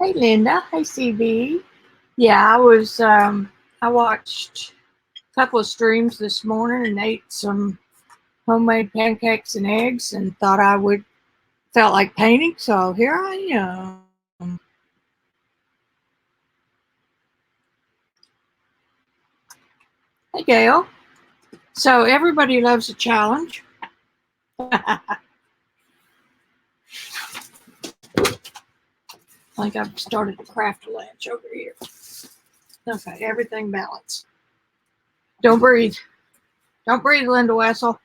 Hey Linda, hey CB. Yeah, I watched a couple of streams this morning and ate some homemade pancakes and eggs and thought felt like painting, so here I am. Hey Gail. So everybody loves a challenge. I think I've started to craft a lunch over here. Okay, everything balanced. Don't breathe. Don't breathe, Linda Wessel.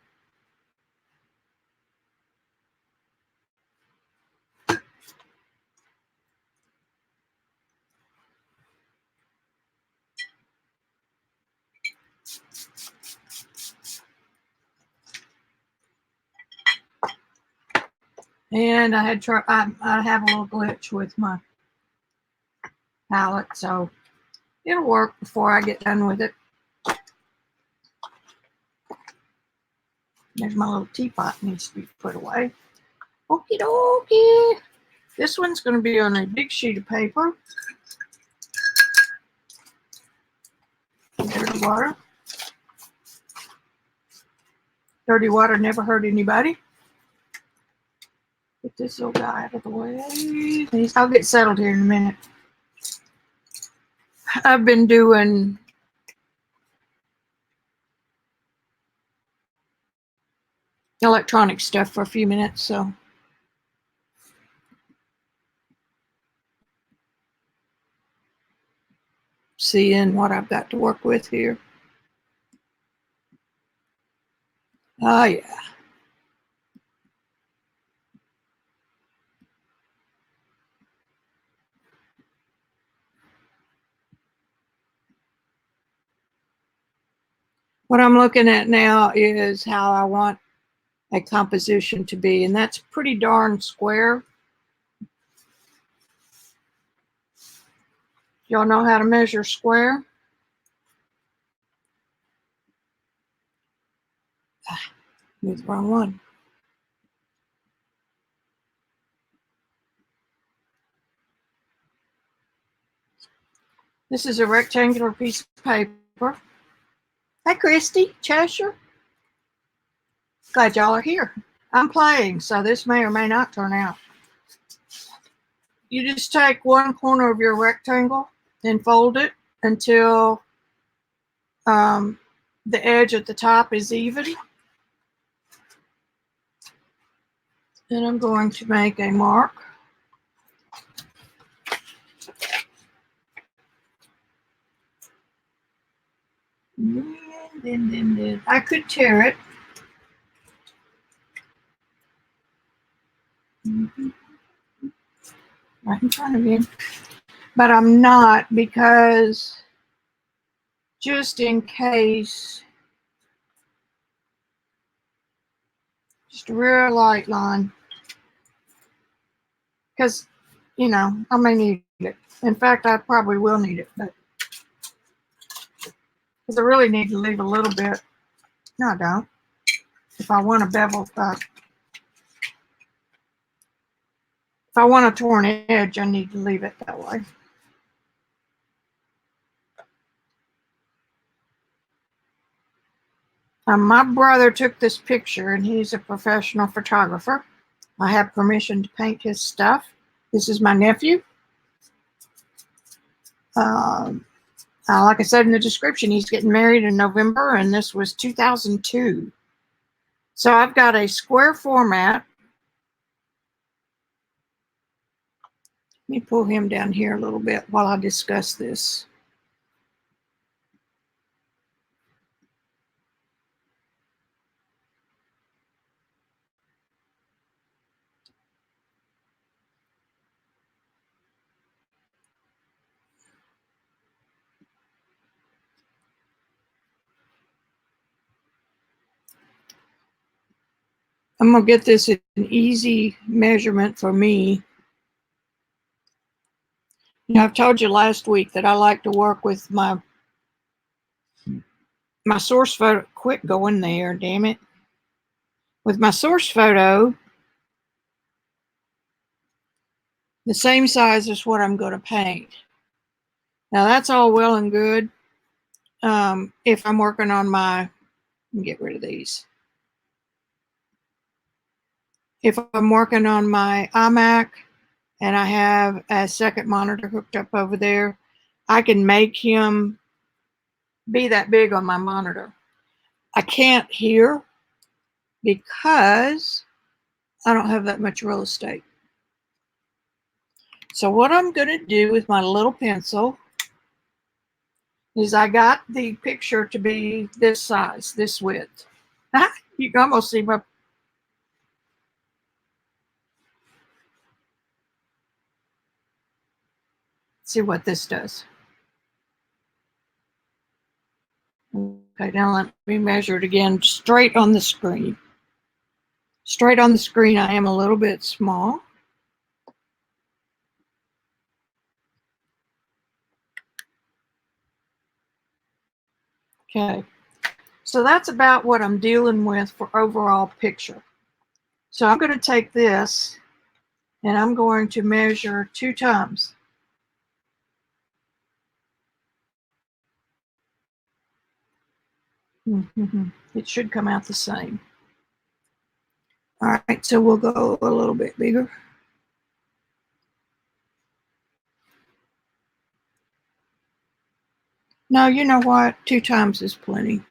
And I have a little glitch with my palette, so it'll work before I get done with it. There's my little teapot, needs to be put away. Okie dokie. This one's going to be on a big sheet of paper. Dirty water. Dirty water never hurt anybody. Get this little guy out of the way. I'll get settled here in a minute. I've been doing electronic stuff for a few minutes, so seeing what I've got to work with here. Oh yeah. What I'm looking at now is how I want a composition to be, and that's pretty darn square. Y'all know how to measure square? Use the wrong one. This is a rectangular piece of paper. Hi, Christy, Cheshire. Glad y'all are here. I'm playing, so this may or may not turn out. You just take one corner of your rectangle and fold it until the edge at the top is even. Then I'm going to make a mark. Then I could tear it. Right in front of you. But I'm not, because just in case, just a real light line. Because, you know, I may need it. In fact, I probably will need it, but because I really need to leave a little bit. No, I don't. If I want a bevel, if I want a torn edge, I need to leave it that way. My brother took this picture, and he's a professional photographer. I have permission to paint his stuff. This is my nephew. Like I said in the description, he's getting married in November, and this was 2002. So I've got a square format. Let me pull him down here a little bit while I discuss this. I'm going to get this an easy measurement for me. You know, I've told you last week that I like to work with my source photo. Quit going there, damn it. With my source photo, the same size as what I'm going to paint. Now that's all well and good if I'm working on my, let me get rid of these. If I'm working on my iMac and I have a second monitor hooked up over there, I can make him be that big on my monitor. I can't here because I don't have that much real estate. So what I'm going to do with my little pencil is I got the picture to be this size, this width. You can almost see my... See what this does. Okay, now let me measure it again straight on the screen. Straight on the screen, I am a little bit small. Okay, so that's about what I'm dealing with for overall picture. So I'm going to take this and I'm going to measure 2 times. It should come out the same. All right, so we'll go a little bit bigger. No, you know what? 2 times is plenty.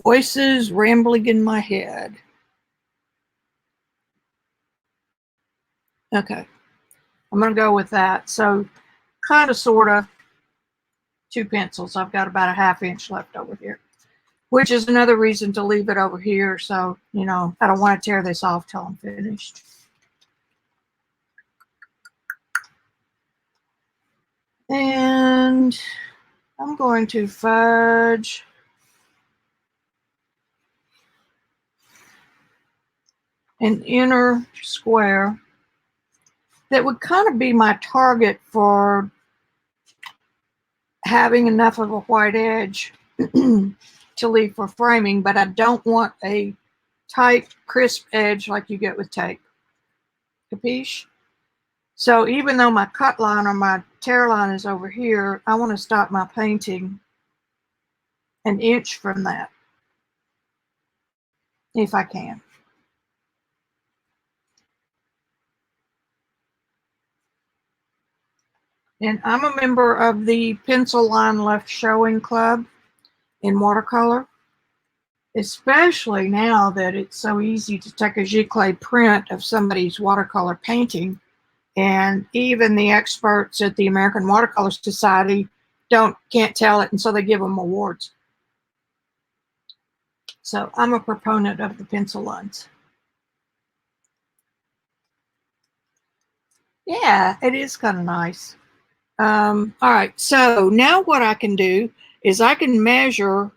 Voices rambling in my head. Okay, I'm going to go with that. So kind of, sort of, 2 pencils. I've got about a 1/2 inch left over here, which is another reason to leave it over here. So, you know, I don't want to tear this off till I'm finished. And I'm going to fudge an inner square that would kind of be my target for having enough of a white edge to leave for framing, but I don't want a tight, crisp edge like you get with tape. Capiche? So even though my cut line or my tear line is over here, I want to stop my painting an inch from that, if I can. And I'm a member of the Pencil Line Left Showing Club in watercolor, especially now that it's so easy to take a giclée print of somebody's watercolor painting. And even the experts at the American Watercolor Society can't tell it, and so they give them awards. So I'm a proponent of the pencil lines. Yeah, it is kind of nice. All right, so now what I can do is I can measure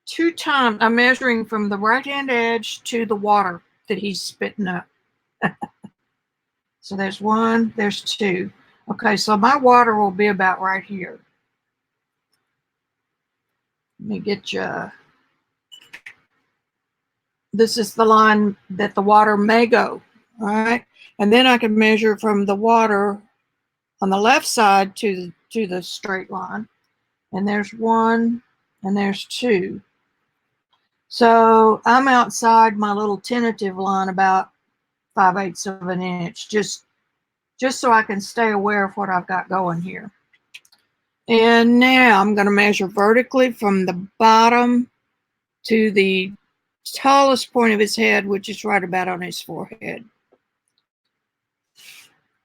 2 times. I'm measuring from the right-hand edge to the water that he's spitting up. So there's 1, there's 2. Okay, so my water will be about right here. Let me get you. This is the line that the water may go. All right, and then I can measure from the water on the left side to the straight line. And there's 1, and there's 2. So I'm outside my little tentative line about 5/8 of an inch, just so I can stay aware of what I've got going here. And now I'm going to measure vertically from the bottom to the tallest point of his head, which is right about on his forehead.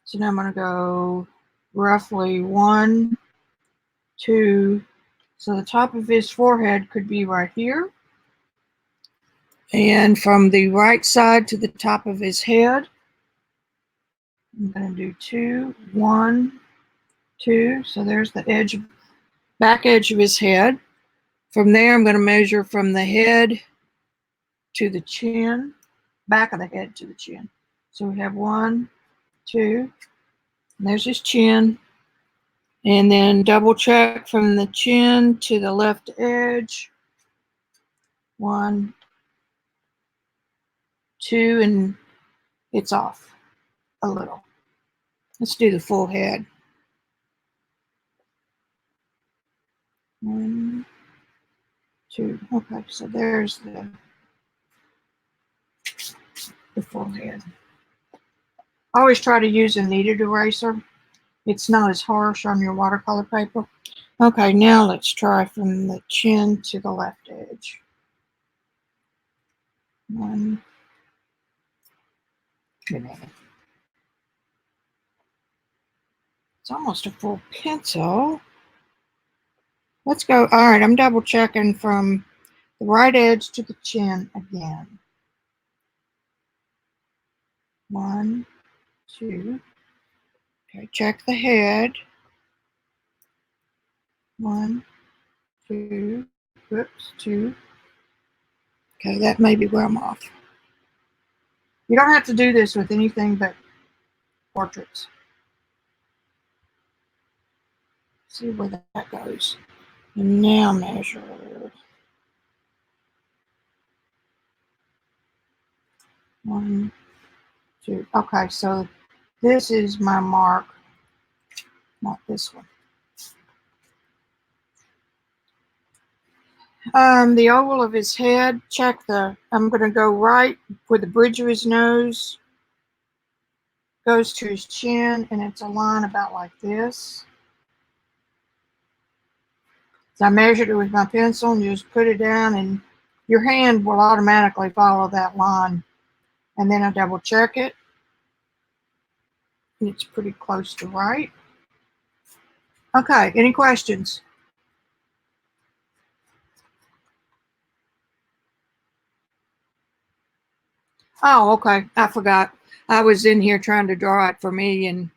So now I'm going to go roughly 1, 2. So the top of his forehead could be right here. And from the right side to the top of his head, I'm going to do 2, 1, 2. So there's the edge, back edge of his head. From there, I'm going to measure from the head to the chin, back of the head to the chin. So we have 1, 2, and there's his chin. And then double check from the chin to the left edge. 1, 2, and it's off a little. Let's do the full head. 1, 2. Okay, so there's the full head. I always try to use a kneaded eraser. It's not as harsh on your watercolor paper. Okay, now let's try from the chin to the left edge. 1 minute. It's almost a full pencil. Let's go. All right, I'm double checking from the right edge to the chin again. 1, 2. Okay, check the head. 1, 2. Whoops, 2. Okay, that may be where I'm off. You don't have to do this with anything but portraits. See where that goes. And now measure. 1, 2. Okay, so this is my mark, not this one. The oval of his head, I'm going to go right where the bridge of his nose goes to his chin, and it's a line about like this. So I measured it with my pencil and just put it down, and your hand will automatically follow that line. And then I double check it, and it's pretty close to right. Okay, any questions? Oh, okay, I forgot. I was in here trying to draw it for me, and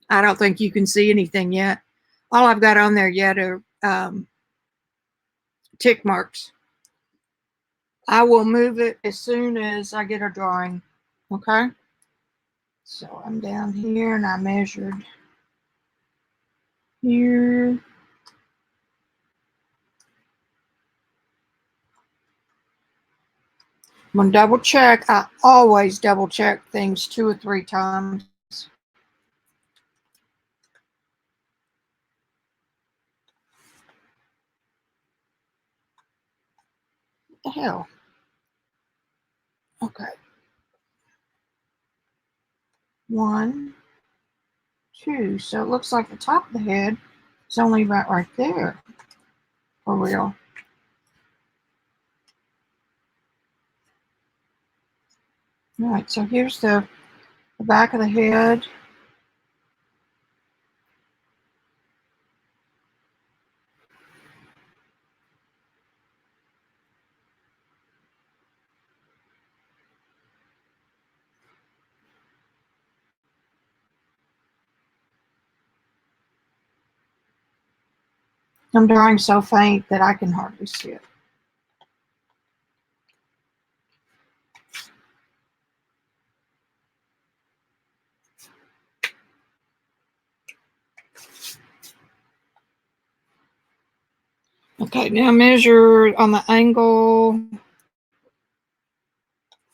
I don't think you can see anything yet. All I've got on there yet are tick marks. I will move it as soon as I get a drawing, okay? So I'm down here and I measured here. I'm gonna double check. I always double check things 2 or 3 times. What the hell? Okay. 1, 2. So it looks like the top of the head is only about right there. For real. All right, so here's the back of the head. I'm drawing so faint that I can hardly see it. Okay, now measure on the angle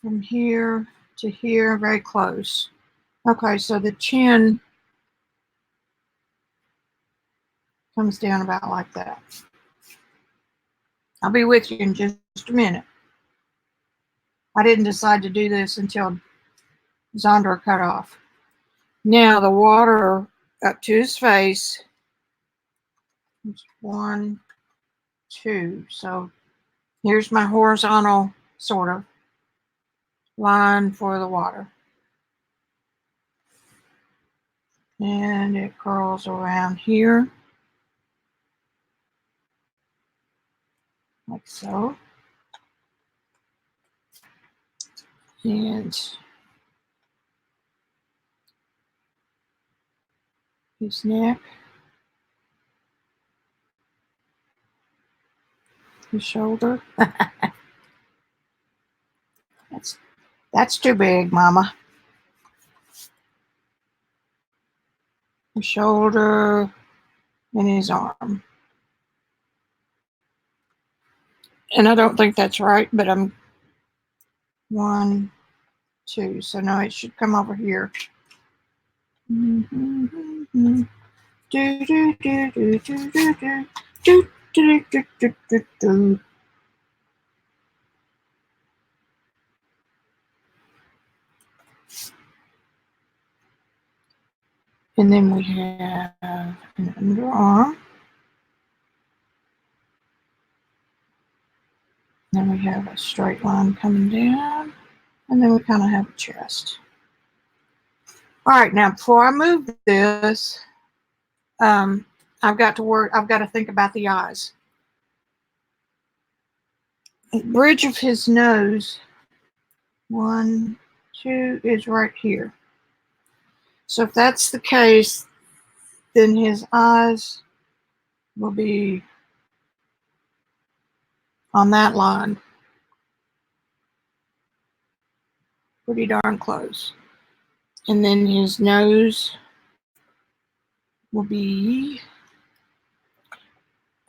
from here to here, very close. Okay, so the chin comes down about like that. I'll be with you in just a minute. I didn't decide to do this until Zondra cut off. Now the water up to his face. 1, 2. So here's my horizontal sort of line for the water. And it curls around here. Like so. And his neck. His shoulder. That's too big, Mama. The shoulder. and his arm. And I don't think that's right, but I'm 1, 2. So now it should come over here. Do do do do do do do do do do do do do. And then we have an underarm. Then we have a straight line coming down. And then we kind of have a chest. All right, now before I move this, I've got to think about the eyes. The bridge of his nose, 1, 2, is right here. So if that's the case, then his eyes will be on that line. Pretty darn close. And then his nose will be,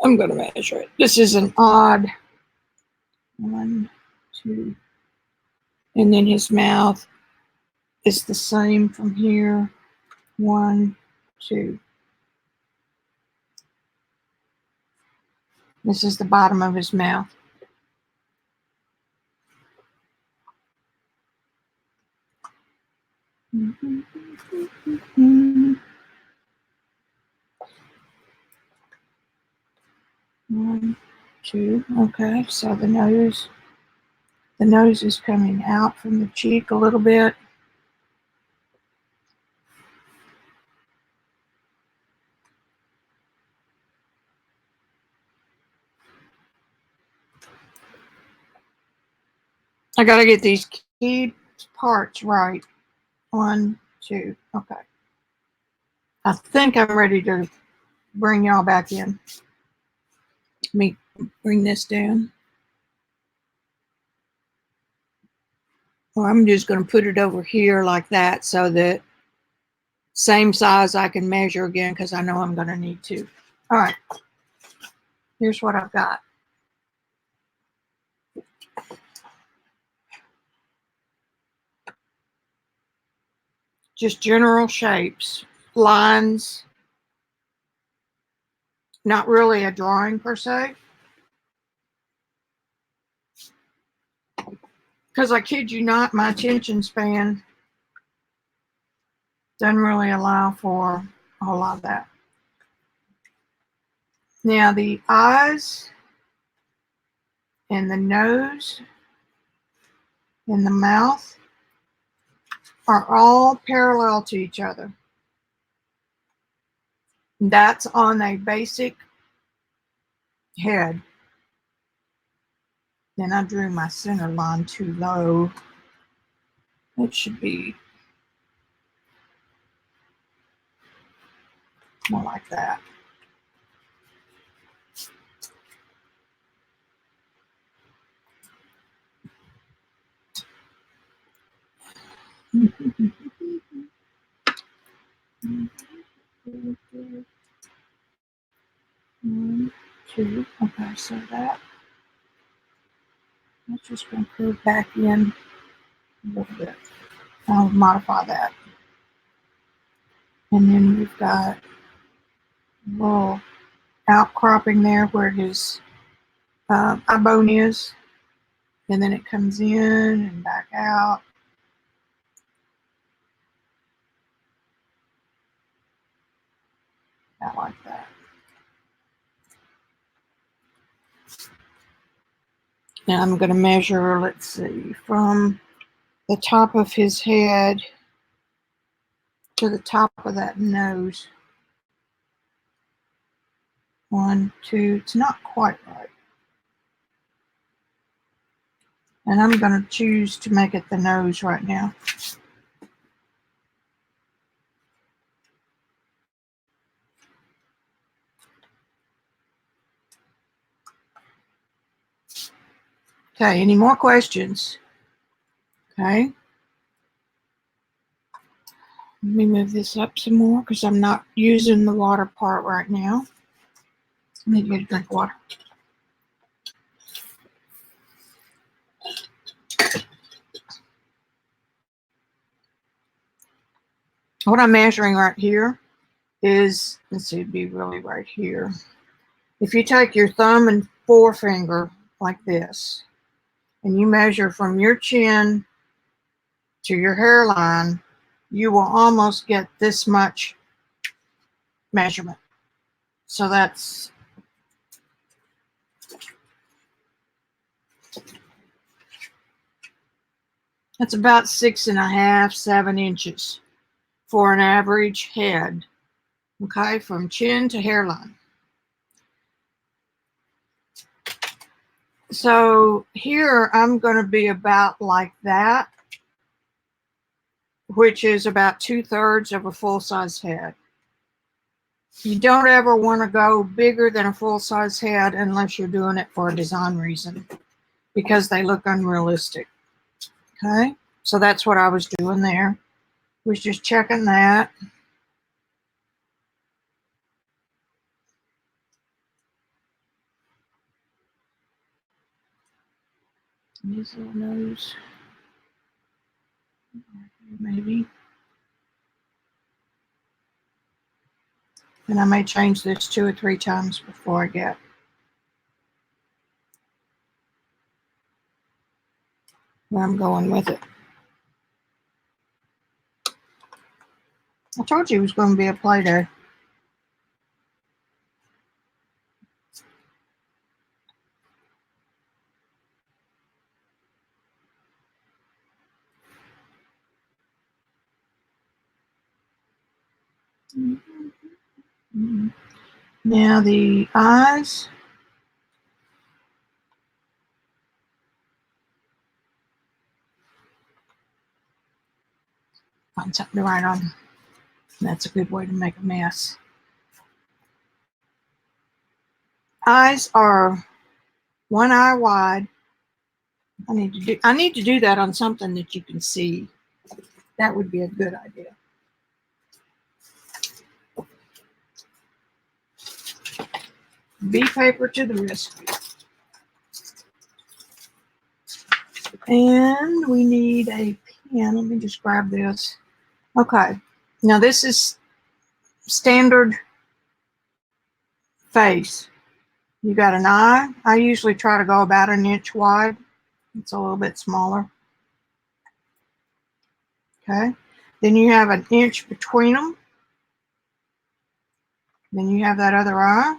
I'm going to measure it. This is an odd 1, 2. And then his mouth is the same from here. 1, 2. This is the bottom of his mouth. One, 2. Okay, so the nose is coming out from the cheek a little bit. I got to get these key parts right. 1, 2. Okay. I think I'm ready to bring y'all back in. Let me bring this down. Well, I'm just going to put it over here like that so that same size I can measure again because I know I'm going to need to. All right. Here's what I've got. Just general shapes, lines, not really a drawing per se. Because I kid you not, my attention span doesn't really allow for a whole lot of that. Now the eyes and the nose and the mouth are all parallel to each other. That's on a basic head. Then I drew my center line too low. It should be more like that. One, 2. Okay, so that's just going to curve back in a little bit. I'll modify that. And then we've got a little outcropping there where his eye bone is. And then it comes in and back out. About like that. Now I'm going to measure, let's see, from the top of his head to the top of that nose. 1, 2. It's not quite right. And I'm going to choose to make it the nose right now. Okay, any more questions? Okay. Let me move this up some more because I'm not using the water part right now. I need to get a drink of water. What I'm measuring right here is, let's see, it'd be really right here. If you take your thumb and forefinger like this, and you measure from your chin to your hairline, you will almost get this much measurement. So that's about 6.5, 7 inches for an average head, okay, from chin to hairline. So here I'm going to be about like that, which is about 2/3 of a full-size head. You don't ever want to go bigger than a full-size head unless you're doing it for a design reason, because they look unrealistic. Okay, so that's what I was doing there. Was just checking that. His little nose, maybe. And I may change this 2 or 3 times before I get where I'm going with it. I told you it was going to be a play day. Now the eyes. Find something to write on. That's a good way to make a mess. Eyes are 1 eye wide. I need to do that on something that you can see. That would be a good idea. Bee paper to the rescue. And we need a pen. Let me just grab this. Okay. Now this is standard face. You got an eye. I usually try to go about 1 inch wide. It's a little bit smaller. Okay. Then you have 1 inch between them. Then you have that other eye.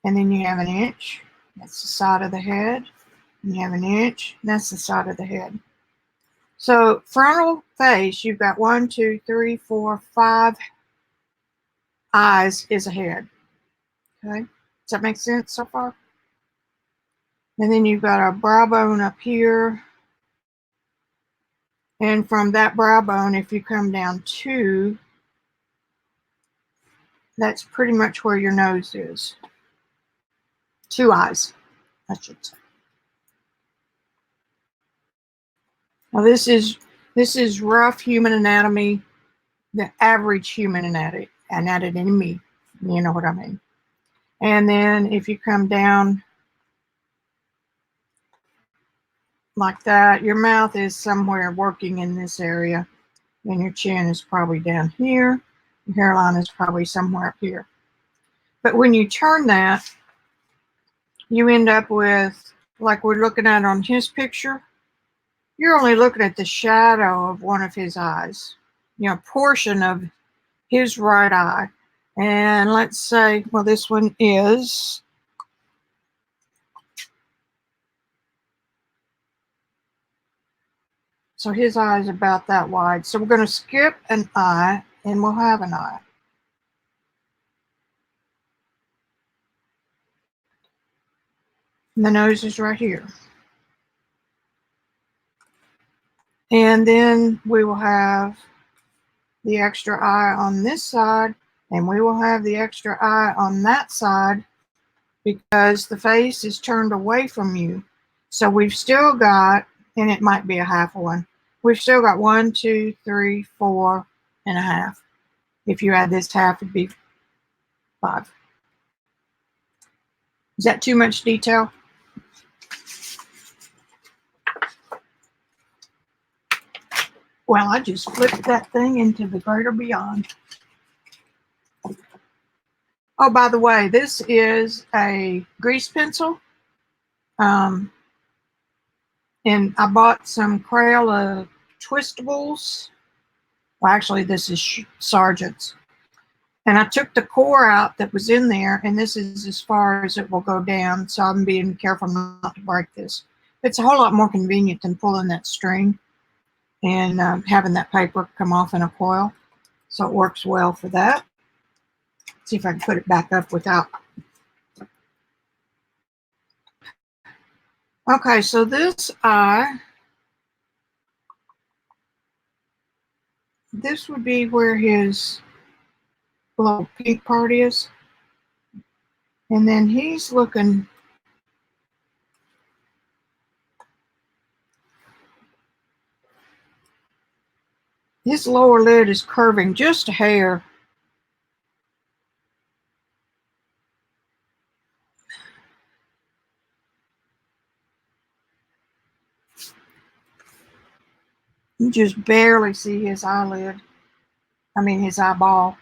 And then you have 1 inch. That's the side of the head. And you have 1 inch. That's the side of the head. So frontal face, you've got 1, 2, 3, 4, 5 eyes is a head. Okay. Does that make sense so far? And then you've got a brow bone up here. And from that brow bone, if you come down 2, that's pretty much where your nose is. 2 eyes, I should say. Now this is rough human anatomy, the average human anatomy, you know what I mean. And then if you come down like that, your mouth is somewhere working in this area, and your chin is probably down here. Your hairline is probably somewhere up here. But when you turn that, you end up with, like we're looking at on his picture, you're only looking at the shadow of one of his eyes, you know, portion of his right eye. And let's say, well, this one is, so his eye is about that wide. So we're going to skip an eye and we'll have an eye. And the nose is right here. And then we will have the extra eye on this side, and we will have the extra eye on that side because the face is turned away from you. So we've still got, and it might be a half one, we've still got 1, 2, 3, 4 and a half. If you add this half, it'd be 5. Is that too much detail? Well, I just flipped that thing into the greater beyond. Oh, by the way, this is a grease pencil. And I bought some Crayola Twistables. Well, actually, this is Sargent's. And I took the core out that was in there, and this is as far as it will go down. So I'm being careful not to break this. It's a whole lot more convenient than pulling that string and having that paper come off in a coil. So it works well for that. Let's see if I can put it back up without. Okay, so this eye, this would be where his little pink part is. And then he's looking. His lower lid is curving just a hair. You just barely see his eyelid. I mean, his eyeball.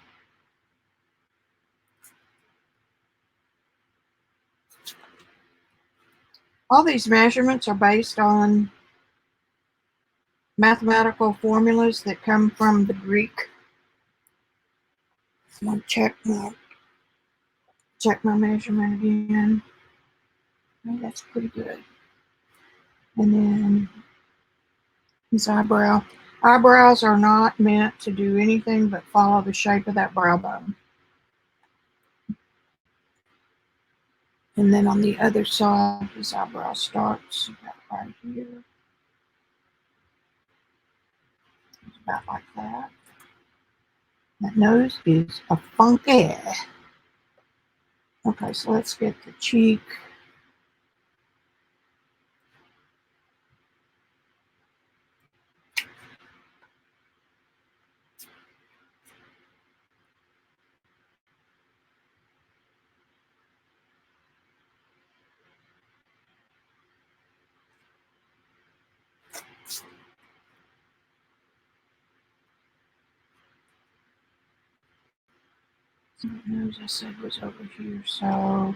All these measurements are based on mathematical formulas that come from the Greek. I'm going to check my measurement again. Oh, that's pretty good. And then his eyebrow. Eyebrows are not meant to do anything but follow the shape of that brow bone. And then on the other side, his eyebrow starts about right here. It's about like that. That nose is a funky. Okay, so let's get the cheek. The nose I said was over here, so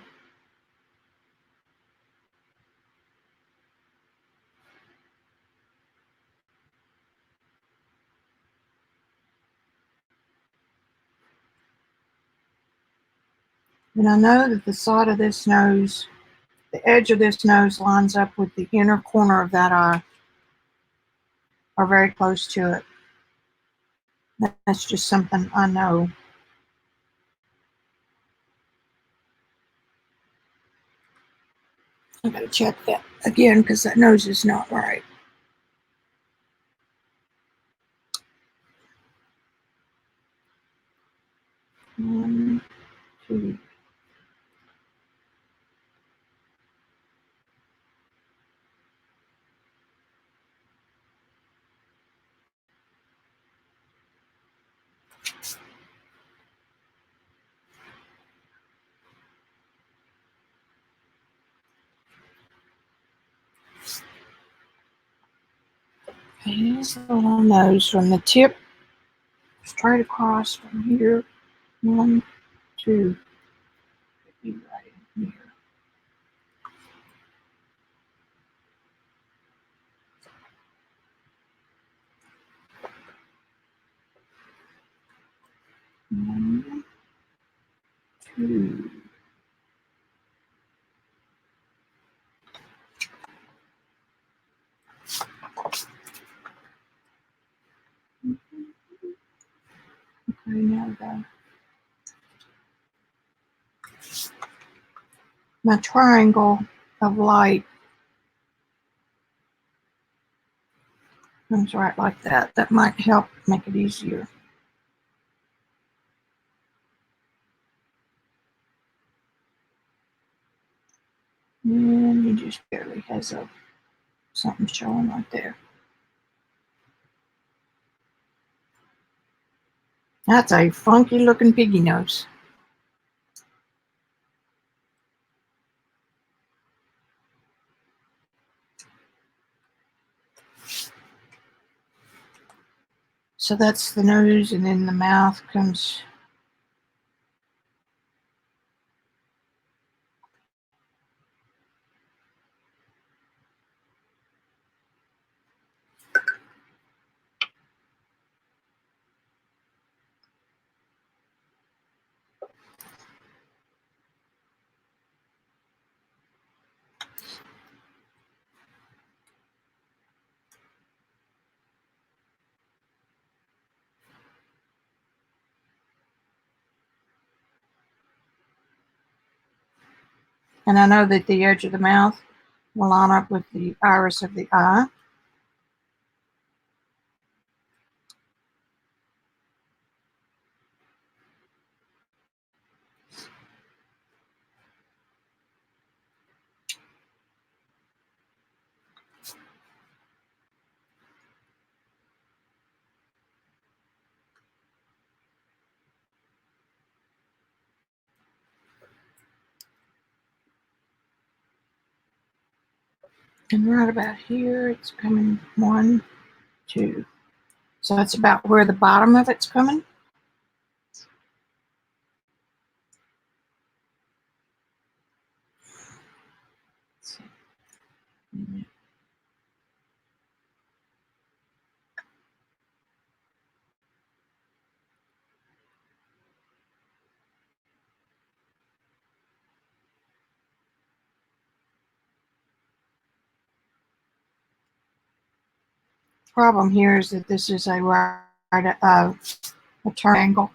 and I know that the side of this nose, the edge of this nose lines up with the inner corner of that eye, or very close to it. That's just something I know. I gotta check that again because that nose is not right. One, two. Here's the little nose from the tip straight across from here. 1, 2. Right here. One, 2. Okay, now we go. My triangle of light comes right like that. That might help make it easier. And he just barely has something showing right there. That's a funky looking piggy nose. So that's the nose, and then the mouth comes. And I know that the edge of the mouth will line up with the iris of the eye. And right about here, it's coming 1, 2. So that's about where the bottom of it's coming. Problem here is that this is a a turn angle.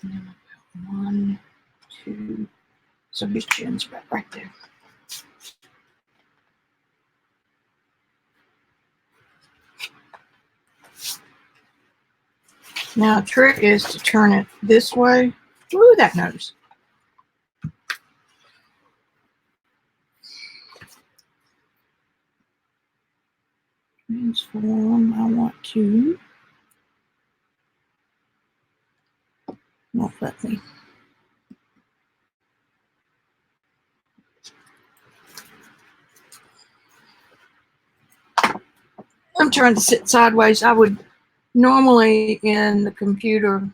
And then about 1, 2. So his chin's right there. Now, the trick is to turn it this way. Ooh, that nose. Transform. I want to. Won't let me. I'm trying to sit sideways. I would normally in the computer.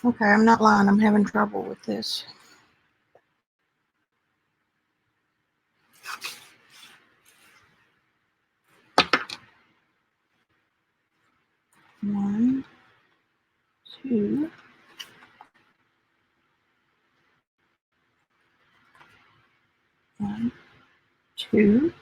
Okay, I'm not lying. I'm having trouble with this. One, two. One, two.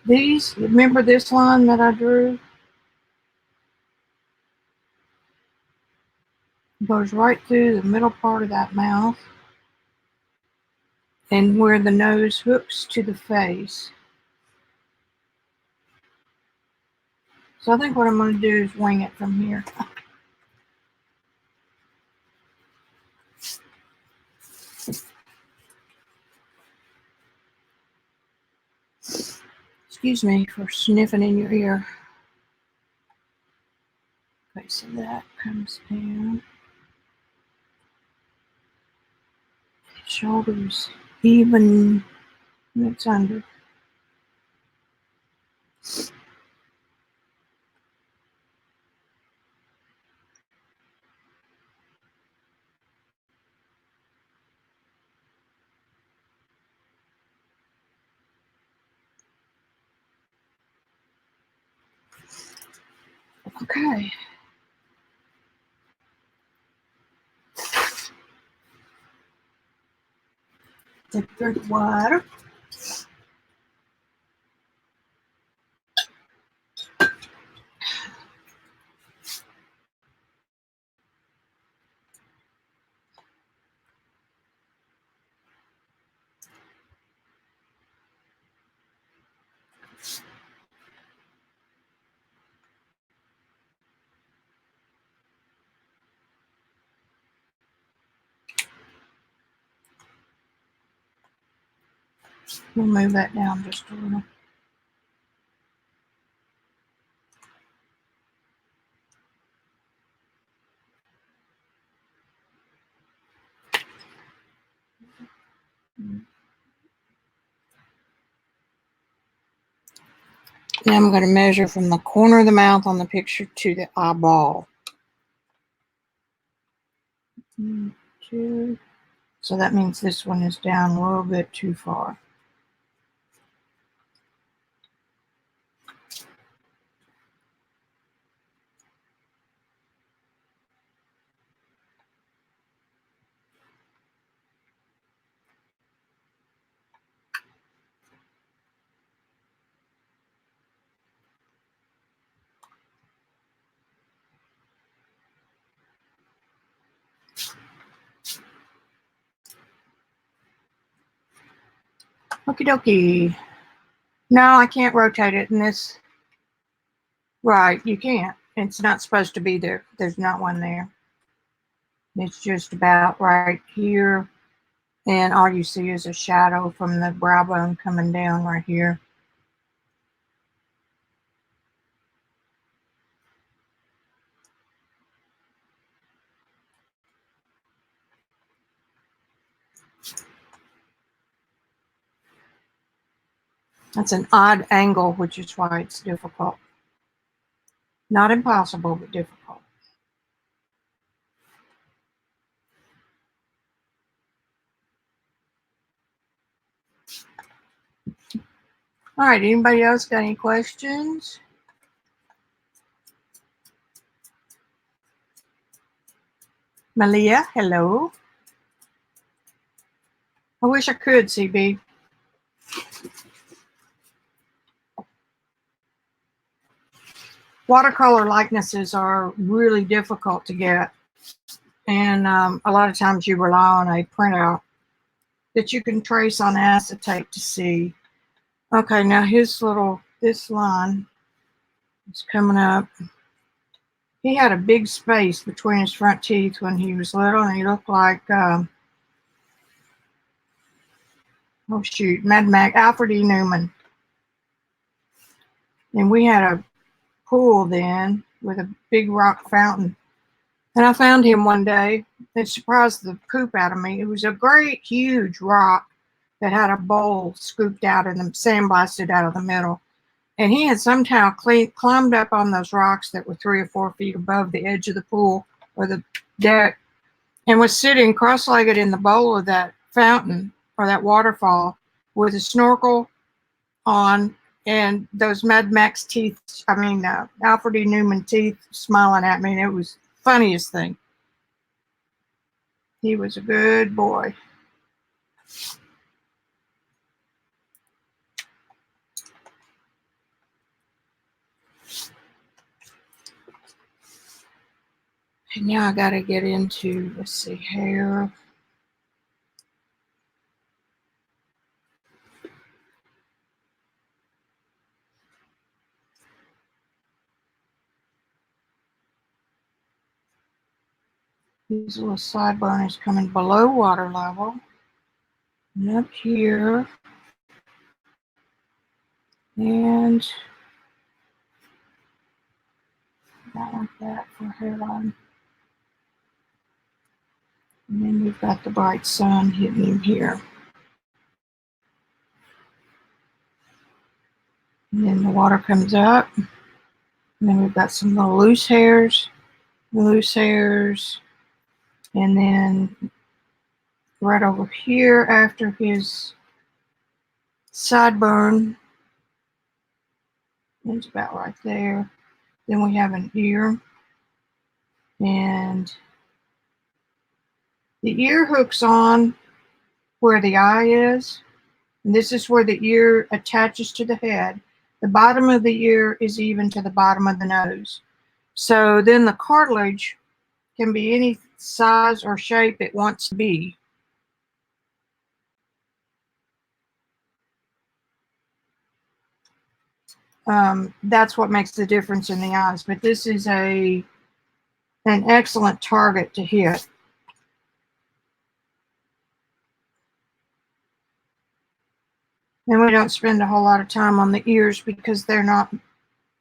These, remember this line that I drew? Goes right through the middle part of that mouth and where the nose hooks to the face. So I think what I'm going to do is wing it from here. Excuse me for sniffing in your ear. Okay, so that comes down. Shoulders even when it's under. Okay. Take a drink of water. We'll move that down just a little. Now I'm going to measure from the corner of the mouth on the picture to the eyeball. 1, 2. So that means this one is down a little bit too far. Okie dokie. No, I can't rotate it in this. Right, you can't. It's not supposed to be there. There's not one there. It's just about right here. And all you see is a shadow from the brow bone coming down right here. That's an odd angle, which is why it's difficult. Not impossible, but difficult. All right, anybody else got any questions? Malia, hello. I wish I could, CB. Watercolor likenesses are really difficult to get. And a lot of times you rely on a printout that you can trace on acetate to see. Okay, now this line is coming up. He had a big space between his front teeth when he was little, and he looked like, oh shoot, Mad Max, Alfred E. Newman. And we had a pool then with a big rock fountain. And I found him one day. It surprised the poop out of me. It was a great, huge rock that had a bowl scooped out and sandblasted out of the middle. And he had somehow climbed up on those rocks that were 3 or 4 feet above the edge of the pool or the deck and was sitting cross-legged in the bowl of that fountain or that waterfall with a snorkel on and those Mad Max teeth, Alfred E. Newman teeth smiling at me. And it was the funniest thing. He was a good boy. And now I got to get into, let's see, hair. These little sideburns coming below water level. And up here. And not like that for hairline. And then we've got the bright sun hitting him here. And then the water comes up. And then we've got some little loose hairs. And then right over here after his sideburn, it's about right there. Then we have an ear. And the ear hooks on where the eye is. And this is where the ear attaches to the head. The bottom of the ear is even to the bottom of the nose. So then the cartilage can be any size or shape it wants to be. That's what makes the difference in the eyes. But this is an excellent target to hit. And we don't spend a whole lot of time on the ears because they're not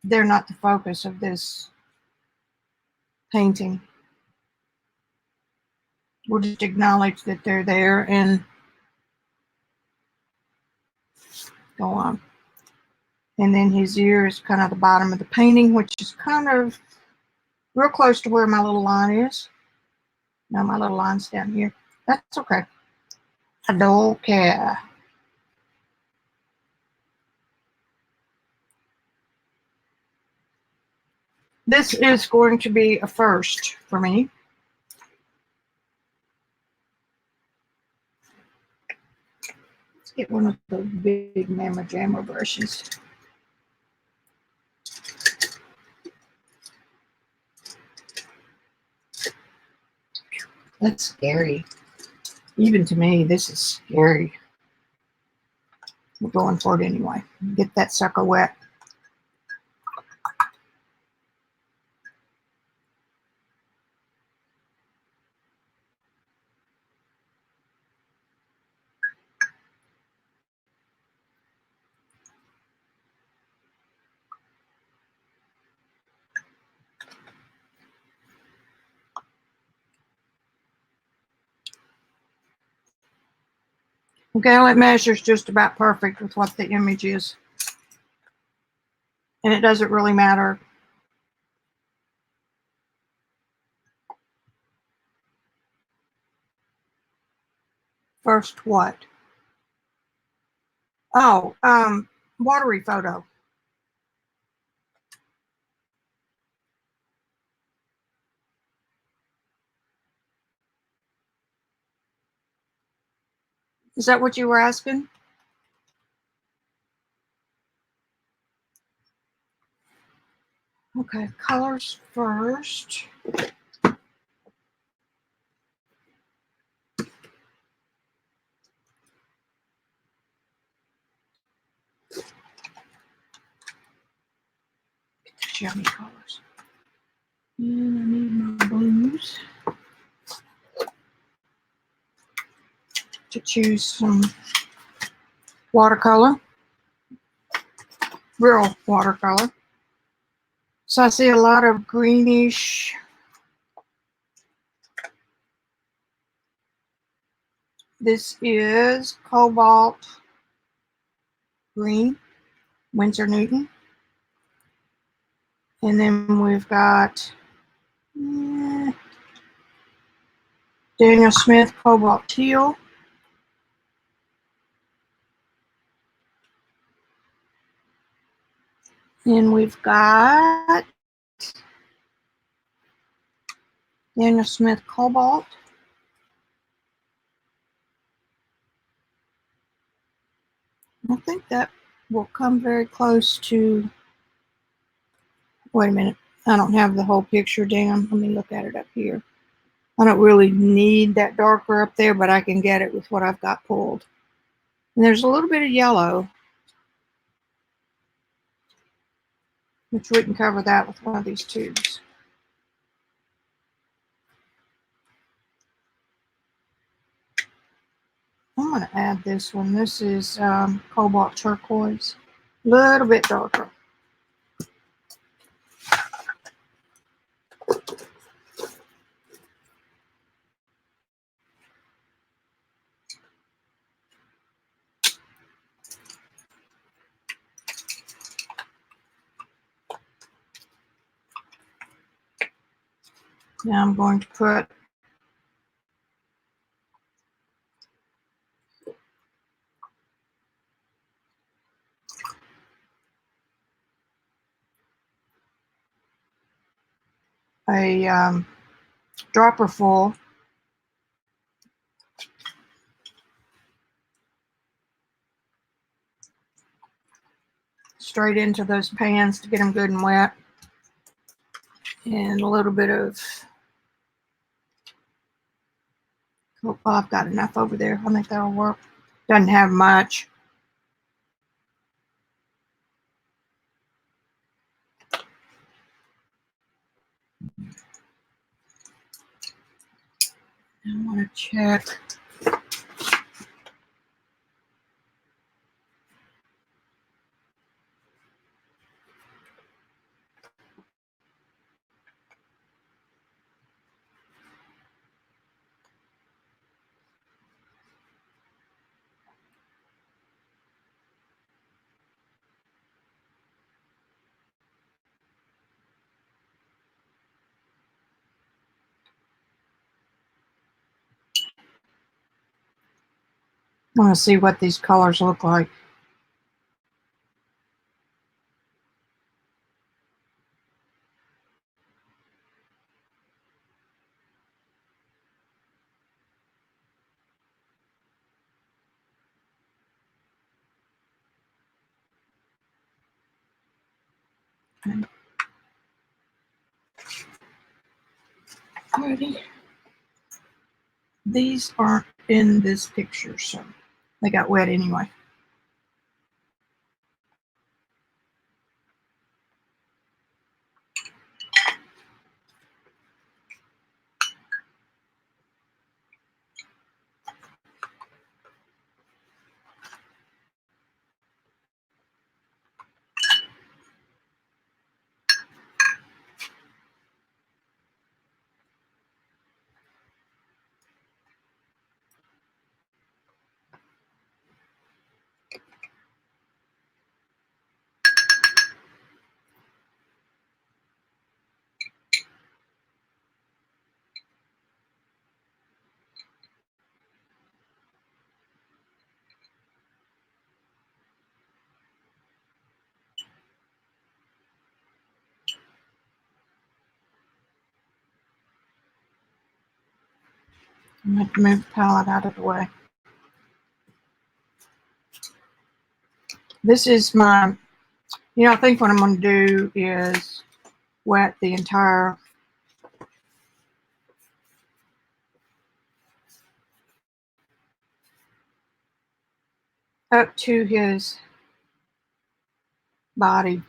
the focus of this painting. We'll just acknowledge that they're there and go on. And then his ear is kind of the bottom of the painting, which is kind of real close to where my little line is. No, my little line's down here. That's okay. I don't care. This is going to be a first for me. Let's get one of those big Mama Jammer brushes. That's scary. Even to me, this is scary. We're going for it anyway. Get that sucker wet. Okay, well, it measures just about perfect with what the image is. And it doesn't really matter. First what? Oh, watery photo. Is that what you were asking? Okay, colors first. Yummy colors. And I need my blues to choose some watercolor, real watercolor. So I see a lot of greenish. This is cobalt green, Winsor Newton. And then we've got Daniel Smith cobalt teal. And we've got Daniel Smith cobalt. I think that will come very close to, wait a minute, I don't have the whole picture down. Let me look at it up here. I don't really need that darker up there, but I can get it with what I've got pulled. And there's a little bit of yellow, which we can cover that with one of these tubes. I'm going to add this one. This is cobalt turquoise, a little bit darker. Now I'm going to put a dropper full straight into those pans to get them good and wet. And a little bit of, oh, I've got enough over there. I think that'll work. Doesn't have much. I want to check. I want to see what these colors look like. Okay. Alrighty. These aren't in this picture, so they got wet anyway. I'm going to have to move the palette out of the way. This is my, I think what I'm going to do is wet the entire up to his body.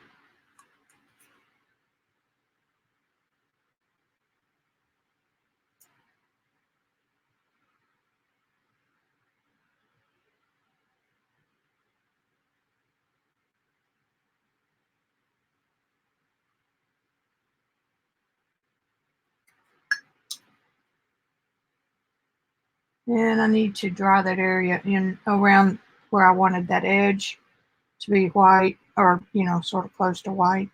And I need to dry that area in around where I wanted that edge to be white, or, sort of close to white.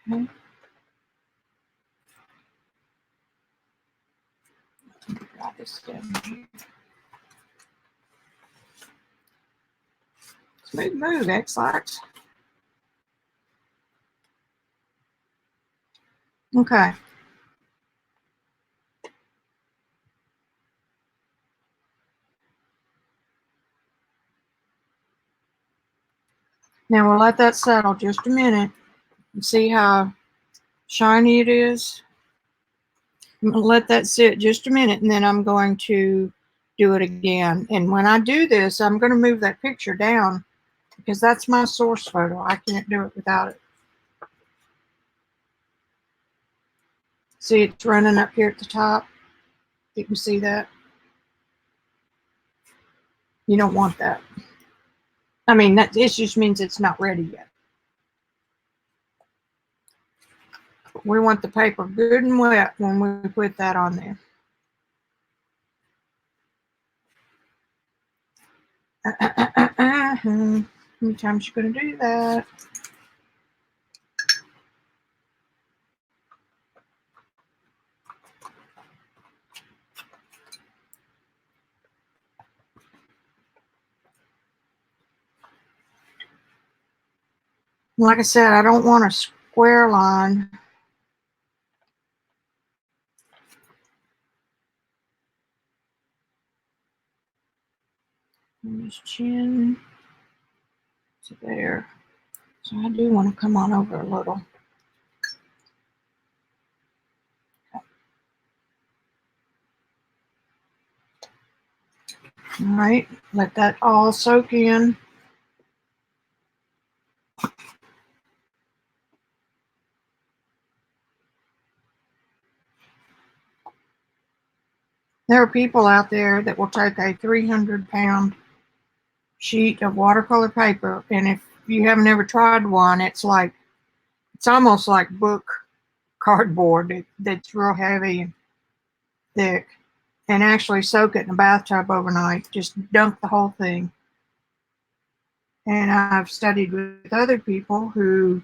Okay. Dry this down here. Smooth move, X-Lax. Okay. Now we'll let that settle just a minute and see how shiny it is. I'm going to let that sit just a minute, and then I'm going to do it again. And when I do this, I'm going to move that picture down because that's my source photo. I can't do it without it. See, it's running up here at the top. You can see that. You don't want that. I mean, that it just means it's not ready yet. We want the paper good and wet when we put that on there. How many times you going to do that? Like I said, I don't want a square line. From his chin to there. So I do want to come on over a little. All right, let that all soak in. There are people out there that will take a 300-pound sheet of watercolor paper, and if you haven't ever tried one, it's almost like book cardboard that's real heavy and thick, and actually soak it in a bathtub overnight. Just dump the whole thing. And I've studied with other people who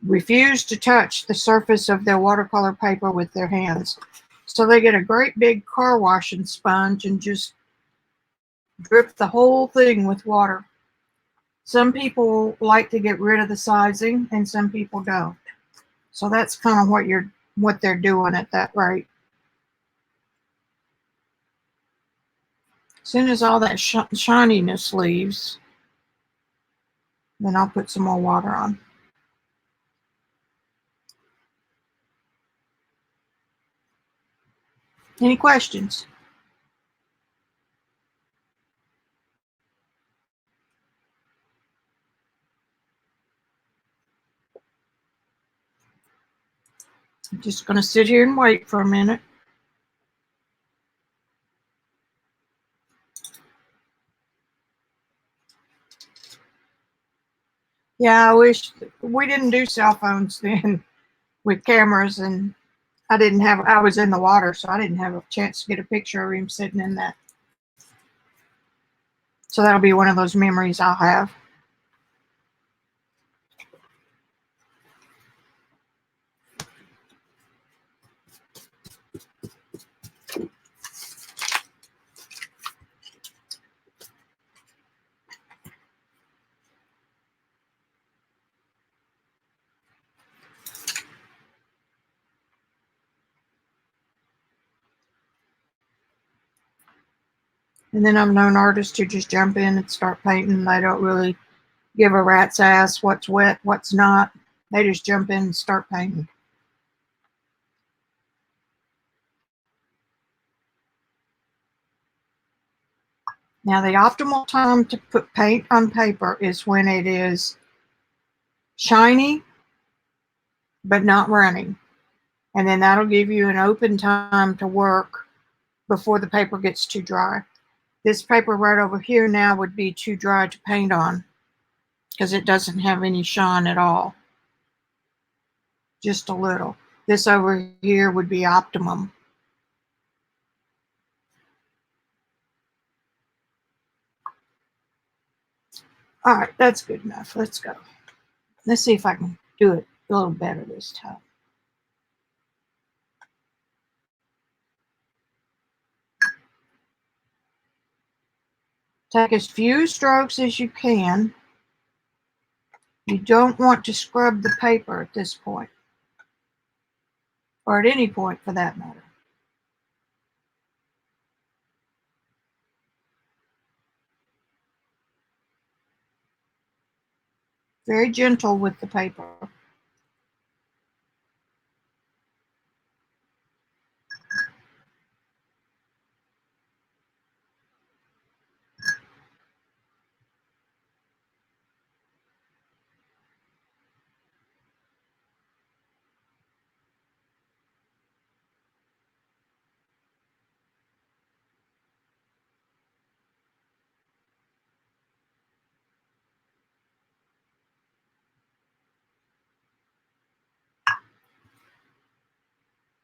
refuse to touch the surface of their watercolor paper with their hands. So they get a great big car washing sponge and just drip the whole thing with water. Some people like to get rid of the sizing and some people don't. So that's kind of what they're doing at that rate. As soon as all that shininess leaves, then I'll put some more water on. Any questions? I'm just going to sit here and wait for a minute. Yeah, I wish we didn't do cell phones then with cameras, and I was in the water, so I didn't have a chance to get a picture of him sitting in that. So that'll be one of those memories I'll have. And then I've known artists who just jump in and start painting. They don't really give a rat's ass what's wet, what's not. They just jump in and start painting. Now, the optimal time to put paint on paper is when it is shiny but not running. And then that'll give you an open time to work before the paper gets too dry. This paper right over here now would be too dry to paint on because it doesn't have any shine at all. Just a little. This over here would be optimum. All right, that's good enough. Let's go. Let's see if I can do it a little better this time. Take as few strokes as you can. You don't want to scrub the paper at this point, or at any point for that matter. Very gentle with the paper.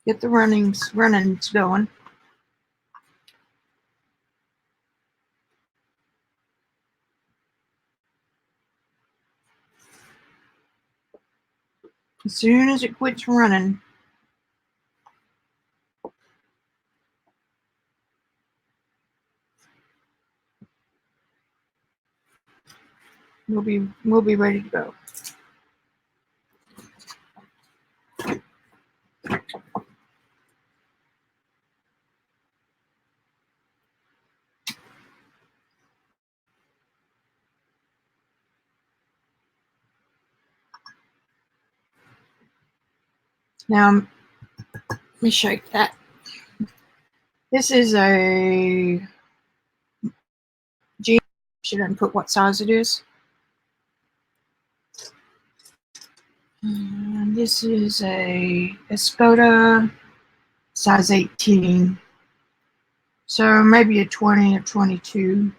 Get the runnings going. As soon as it quits running, we'll be ready to go. Now, let me shake that. This is a G. Should I put what size it is? And this is a Escoda size 18. So maybe a 20 or 22.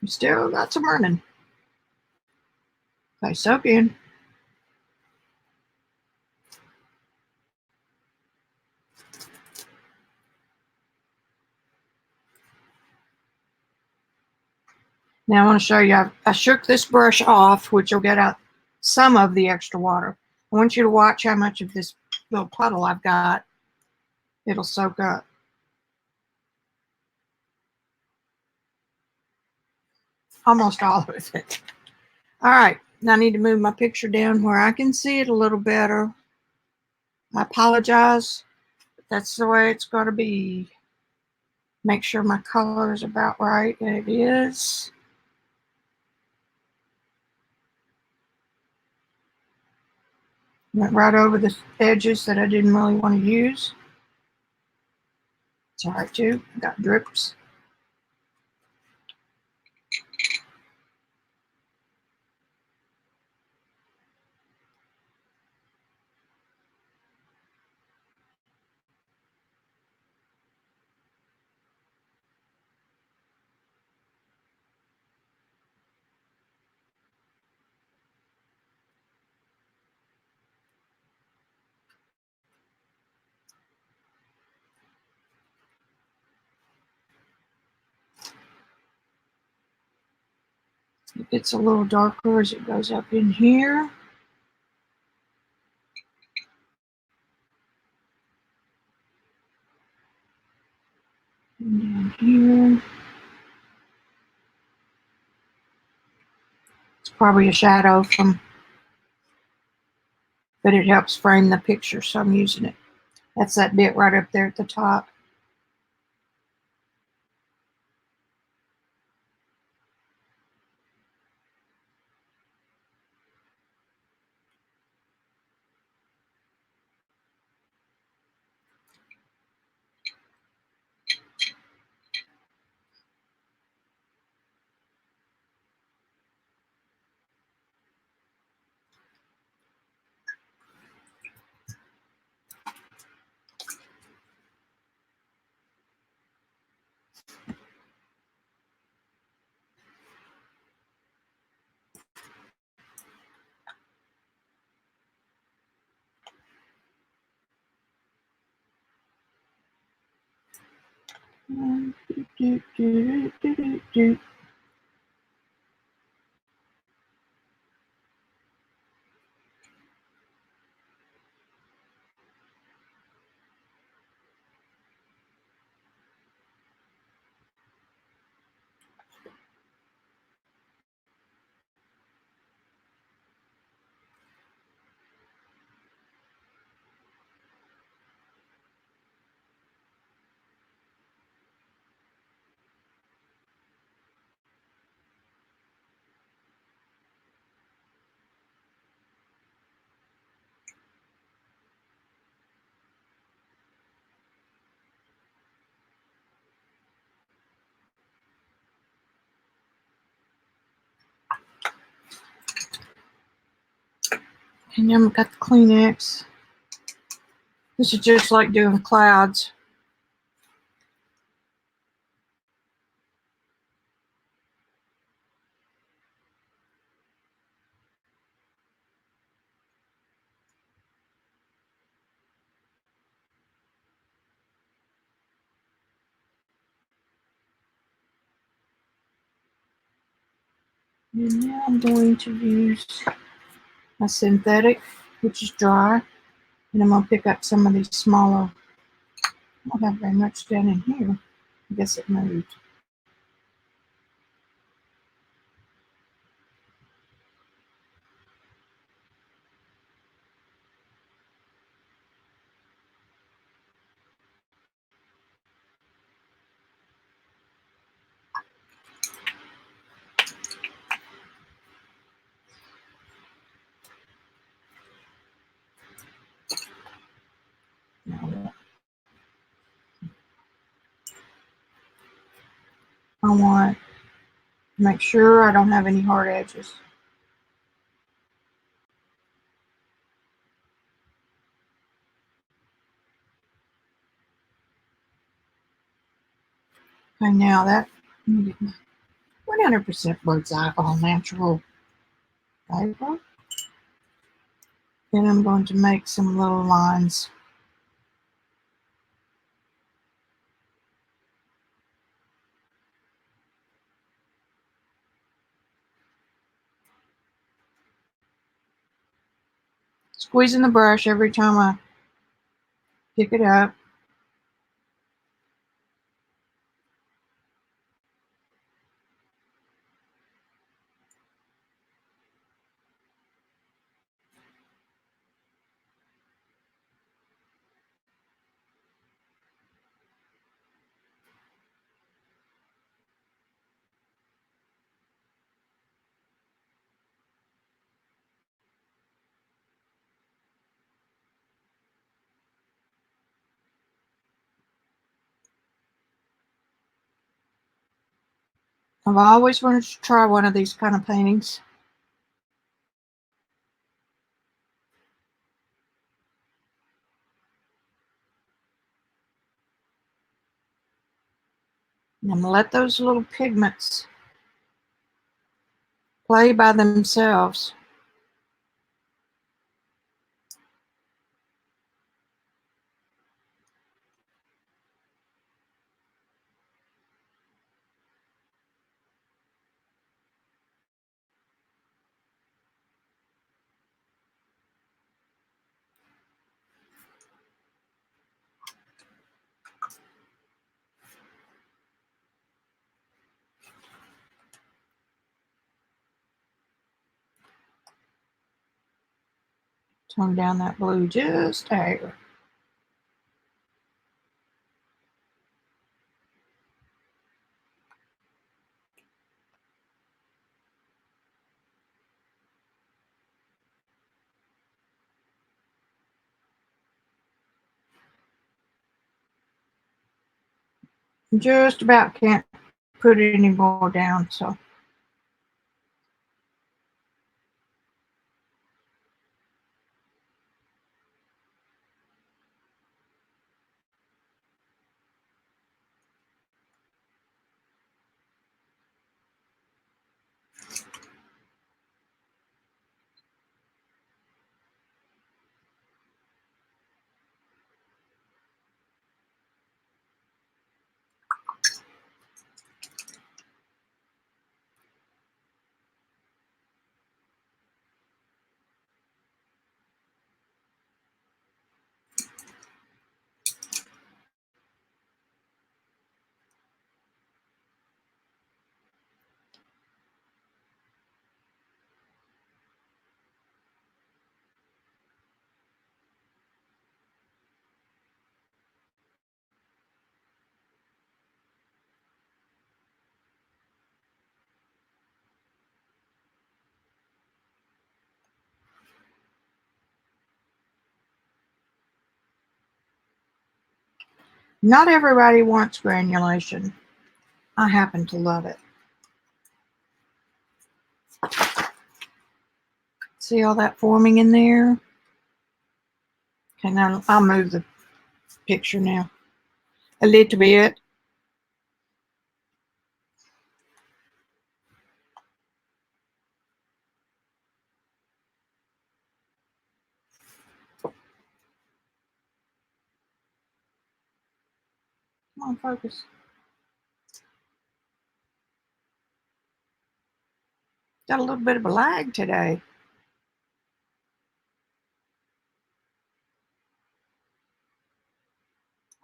We still got some running. Okay, soak in. Now I want to show you, I shook this brush off, which will get out some of the extra water. I want you to watch how much of this little puddle I've got it'll soak up. Almost all of it. All right, now I need to move my picture down where I can see it a little better. I apologize, but that's the way it's going to be. Make sure my color is about right, and it is. Went right over the edges that I didn't really want to use. It's all right too. Got drips. It gets a little darker as it goes up in here. And down here. It's probably a shadow from, but it helps frame the picture, so I'm using it. That's that bit right up there at the top. And then I've got the Kleenex. This is just like doing clouds. And now I'm going to use my synthetic, which is dry. And I'm going to pick up some of these smaller. I don't have very much down in here. I guess it moved. I want to make sure I don't have any hard edges. Okay, now that 100% bird's eye all natural paper. Then I'm going to make some little lines. Squeezing the brush every time I pick it up. I've always wanted to try one of these kind of paintings. And I'm going to let those little pigments play by themselves. Tone down that blue just a hair. Just about can't put it any more down, so. Not everybody wants granulation. I happen to love it. See all that forming in there? Okay, now I'll move the picture now a little bit. Come on, focus. Got a little bit of a lag today.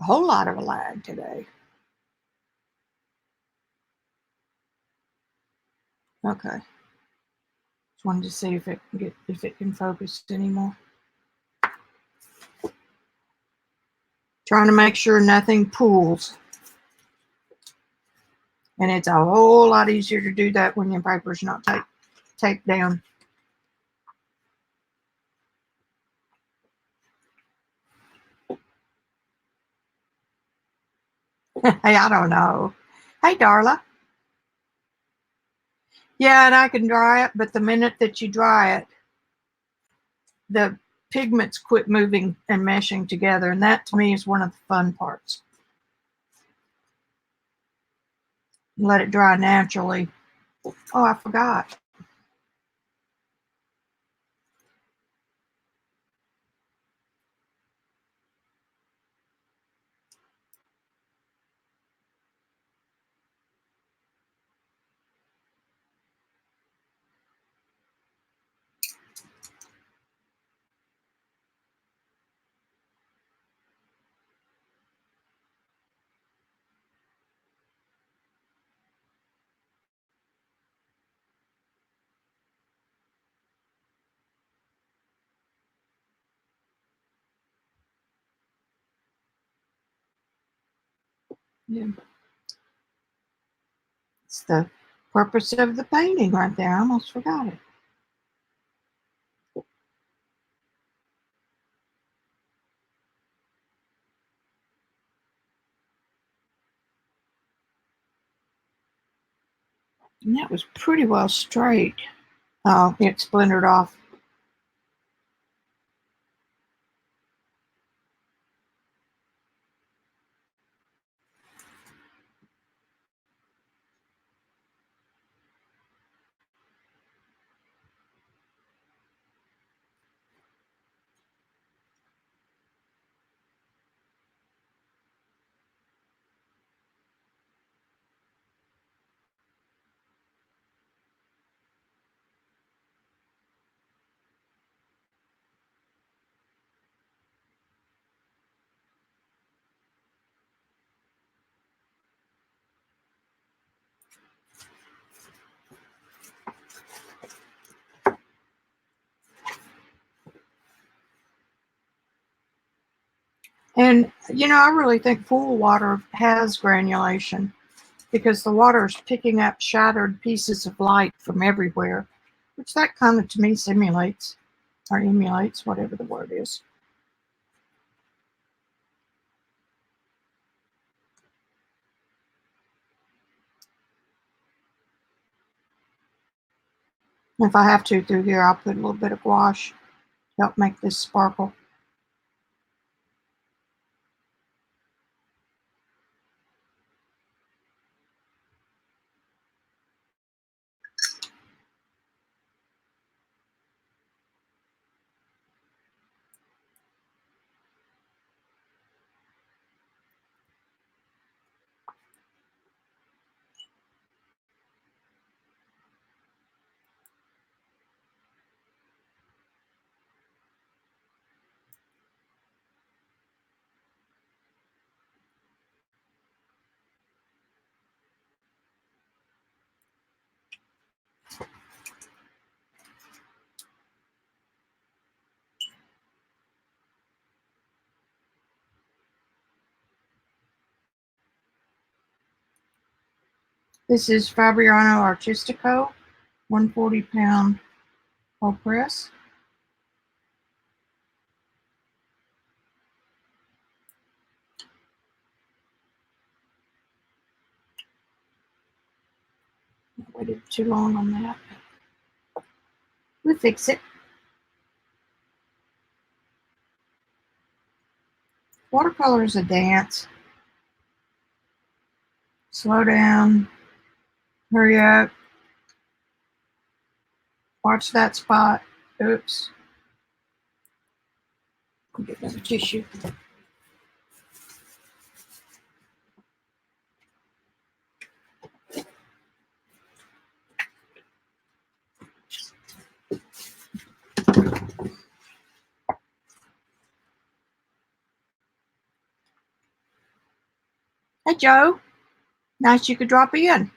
A whole lot of a lag today. Okay. Just wanted to see if it can focus anymore. Trying to make sure nothing pools. And it's a whole lot easier to do that when your paper's not taped down. Hey, I don't know. Hey, Darla. Yeah, and I can dry it, but the minute that you dry it, the pigments quit moving and meshing together, and that to me is one of the fun parts. Let it dry naturally. Oh, I forgot. Yeah. It's the purpose of the painting right there. I almost forgot it. And that was pretty well straight. Oh, it splintered off. And, you know, I really think pool water has granulation because the water is picking up shattered pieces of light from everywhere, which that kind of to me simulates or emulates, whatever the word is. If I have to through here, I'll put a little bit of gouache to help make this sparkle. This is Fabriano Artistico, 140-pound whole press. I waited too long on that. We'll fix it. Watercolor is a dance. Slow down, hurry up, watch that spot. Oops. I'll get another tissue. Hey, Joe. Nice you could drop in.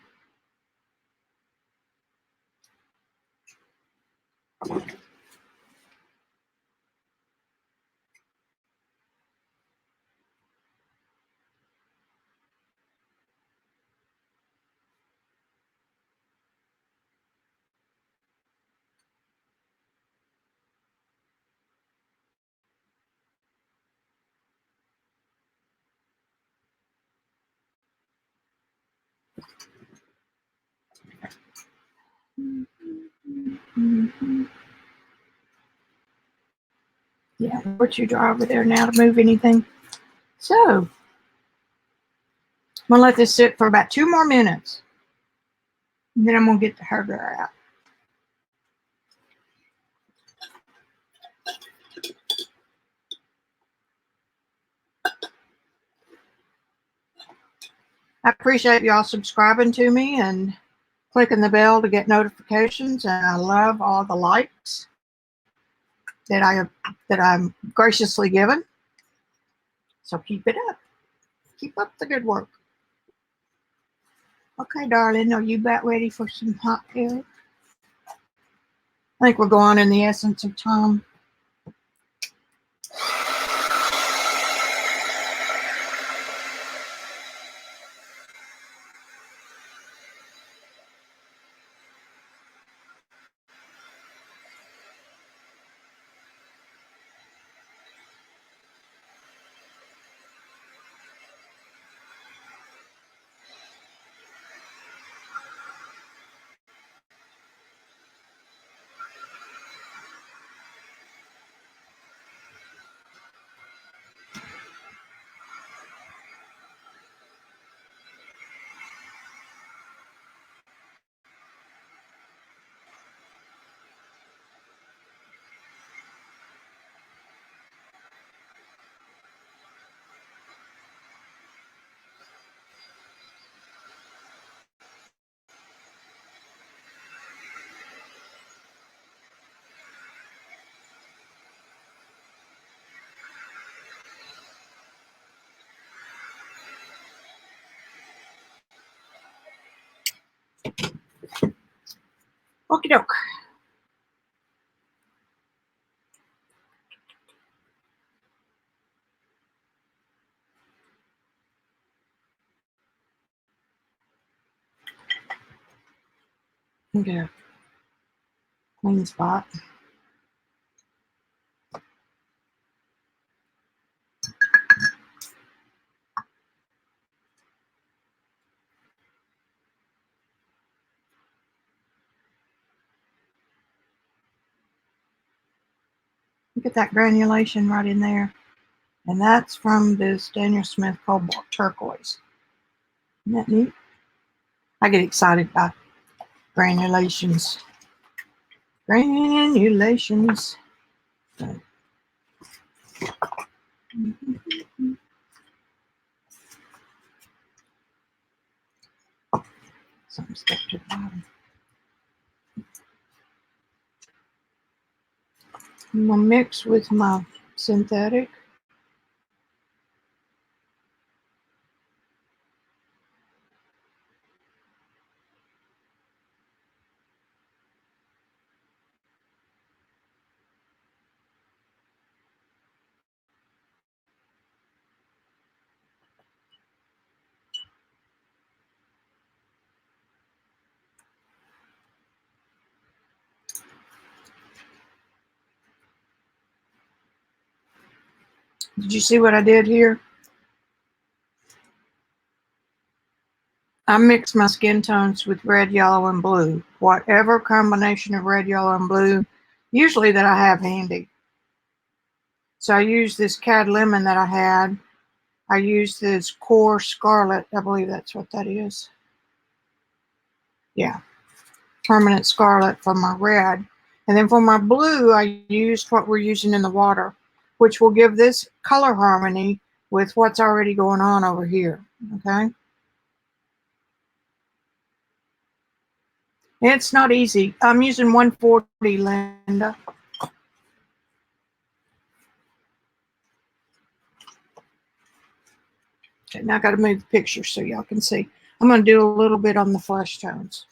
Mm-hmm. Yeah, let you dry over there now to move anything. So, I'm going to let this sit for about 2 more minutes. And then I'm going to get the hair dryer out. I appreciate y'all subscribing to me and clicking the bell to get notifications. And I love all the likes that I'm graciously given. So keep it up. Keep up the good work. Okay, darling, are you about ready for some hot air? I think we're going in the essence of time. Okie doke. Okay. Clean spot. Look at that granulation right in there. And that's from this Daniel Smith Cobalt Turquoise. Isn't that neat? I get excited by granulations. Granulations. Something stuck to the bottom. I'm going to mix with my synthetic. Did you see what I did here? I mixed my skin tones with red, yellow, and blue. Whatever combination of red, yellow, and blue, usually that I have handy. So I used this cad lemon that I had. I used this core scarlet. I believe that's what that is. Yeah. Permanent scarlet for my red. And then for my blue, I used what we're using in the water, which will give this color harmony with what's already going on over here. Okay. It's not easy. I'm using 140, Linda. Okay, now I got to move the picture so y'all can see. I'm going to do a little bit on the flesh tones.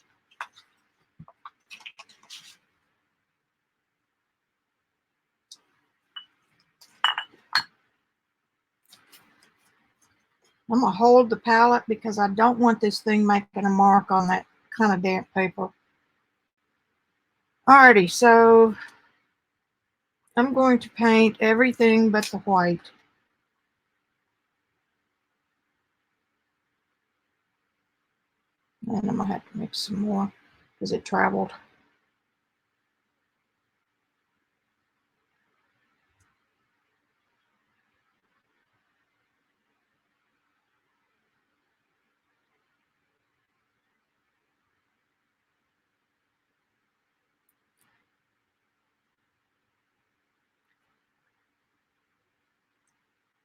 I'm going to hold the palette because I don't want this thing making a mark on that kind of damp paper. Alrighty, so I'm going to paint everything but the white. And I'm going to have to mix some more because it traveled.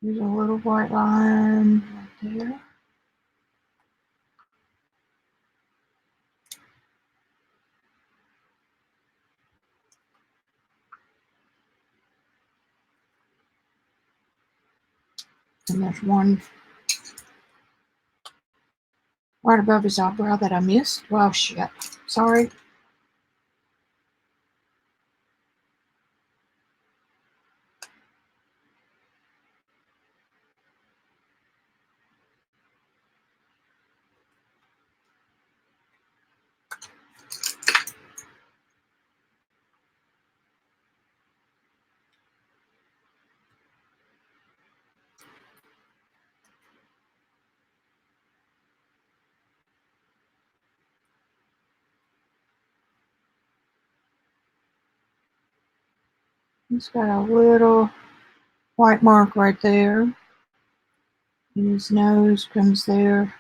There's a little white line right there. And there's one right above his eyebrow that I missed. Well, shit. Sorry. He's got a little white mark right there. And his nose comes there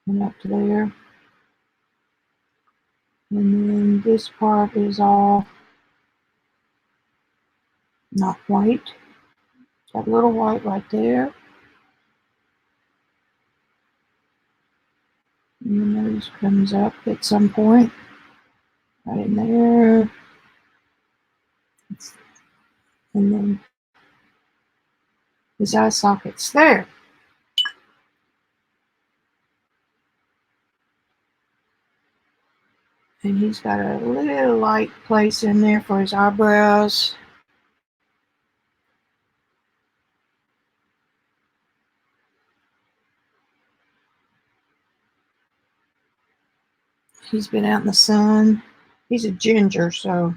and up to there. And then this part is all not white. Got a little white right there. And the nose comes up at some point. Right in there. And then his eye socket's there. And he's got a little light place in there for his eyebrows. He's been out in the sun. He's a ginger, so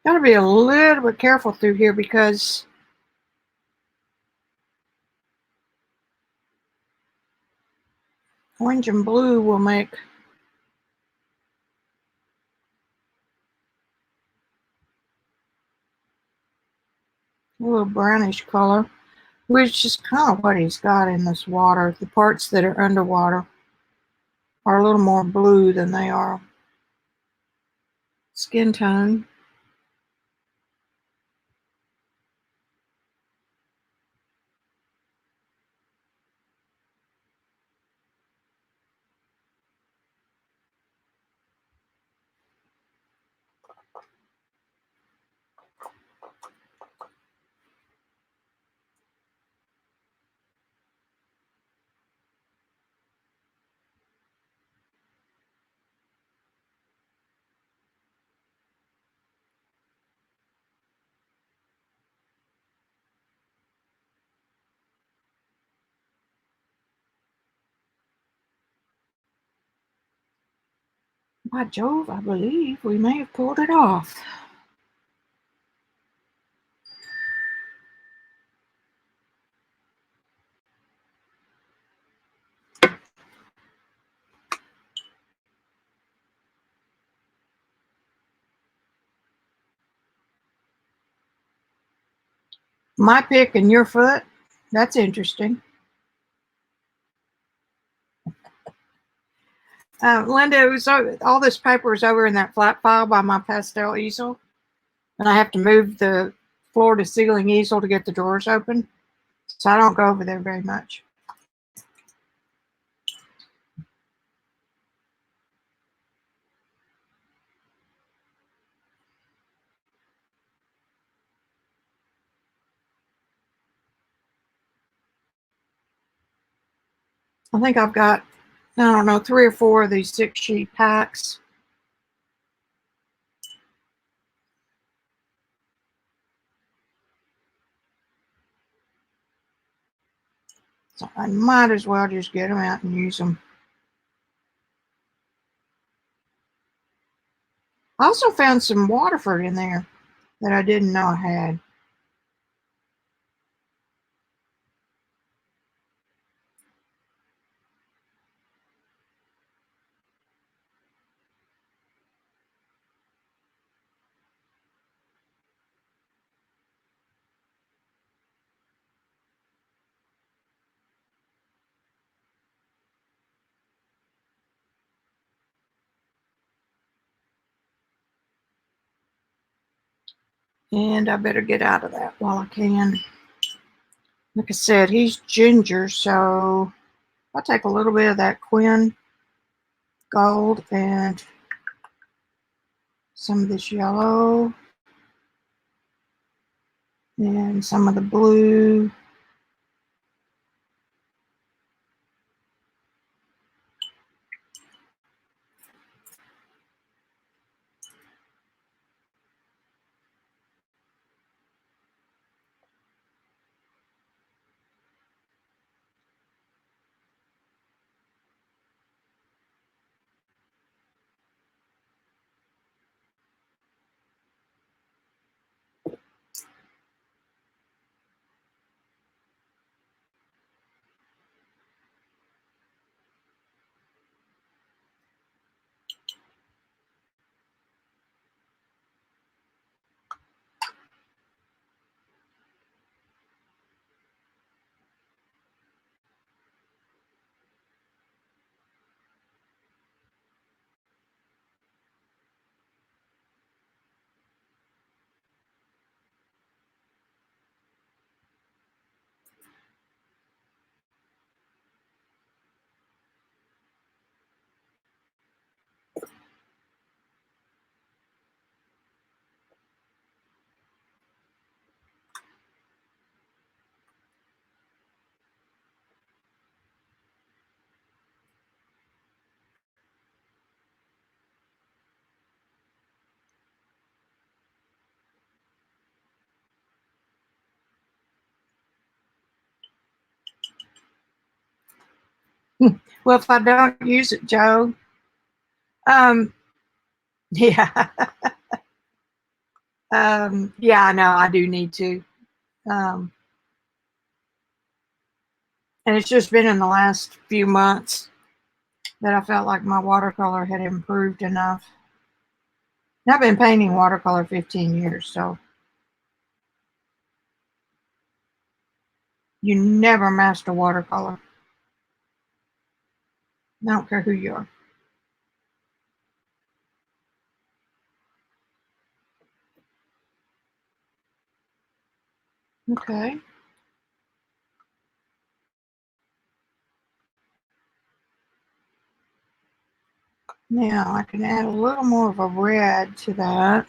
gotta be a little bit careful through here because orange and blue will make a little brownish color, which is kind of what he's got in this water. The parts that are underwater are a little more blue than they are skin tone. By Jove, I believe we may have pulled it off. My pick and your foot? That's interesting. Linda, it was all this paper is over in that flat file by my pastel easel, and I have to move the floor to ceiling easel to get the drawers open, so I don't go over there very much. I think I've got, I don't know, 3 or 4 of these 6-sheet packs. So I might as well just get them out and use them. I also found some Waterford in there that I didn't know I had. And I better get out of that while I can. Like I said, he's ginger, so I'll take a little bit of that Quinn gold and some of this yellow and some of the blue. Well, if I don't use it, Joe, um, yeah, yeah, I know I do need to. Um, and it's just been in the last few months that I felt like my watercolor had improved enough. And I've been painting watercolor 15 years, so you never master watercolor. I don't care who you are. Okay. Now I can add a little more of a red to that.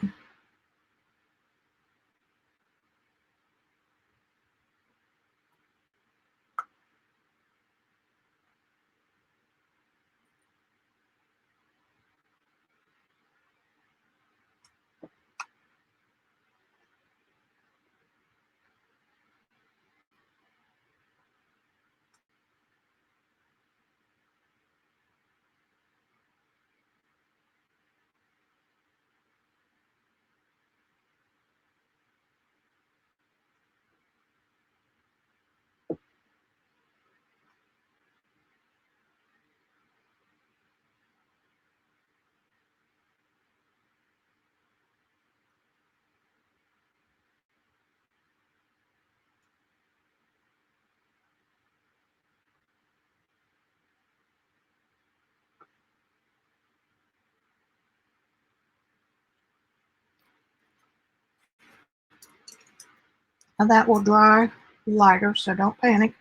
Now that will dry lighter, so don't panic.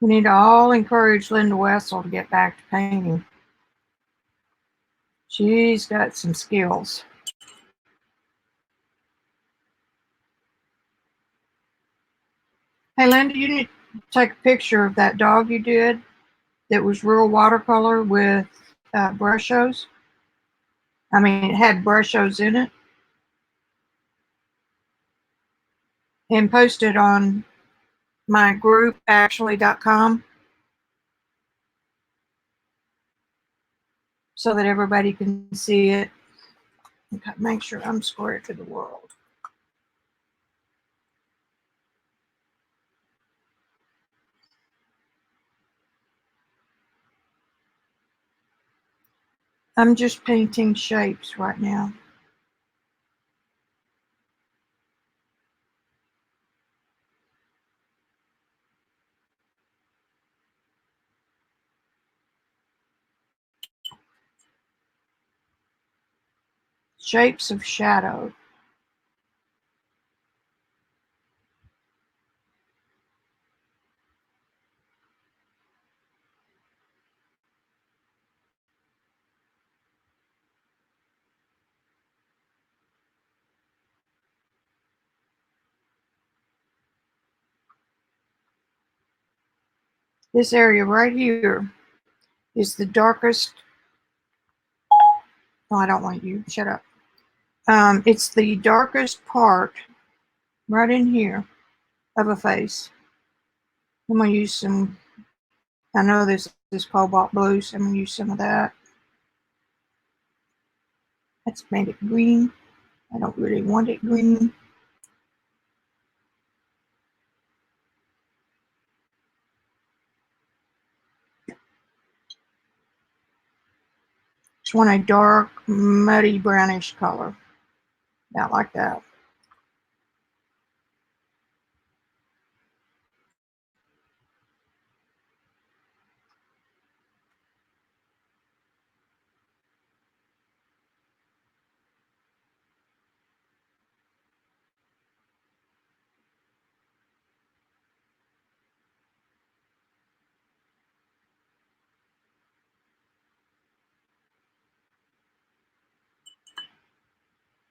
We need to all encourage Linda Wessel to get back to painting. She's got some skills. Hey, Linda, you need to take a picture of that dog you did that was real watercolor with brushos. I mean, it had brushos in it. And post it on my group, Axully.com, so that everybody can see it. Make sure I'm square to the world. I'm just painting shapes right now. Shapes of shadow. This area right here is the darkest. Oh, I don't want you. Shut up. It's the darkest part right in here of a face. I'm going to use some, I know this is cobalt blue, so I'm going to use some of that. That's made it green. I don't really want it green. Just want a dark, muddy, brownish color. Not like that.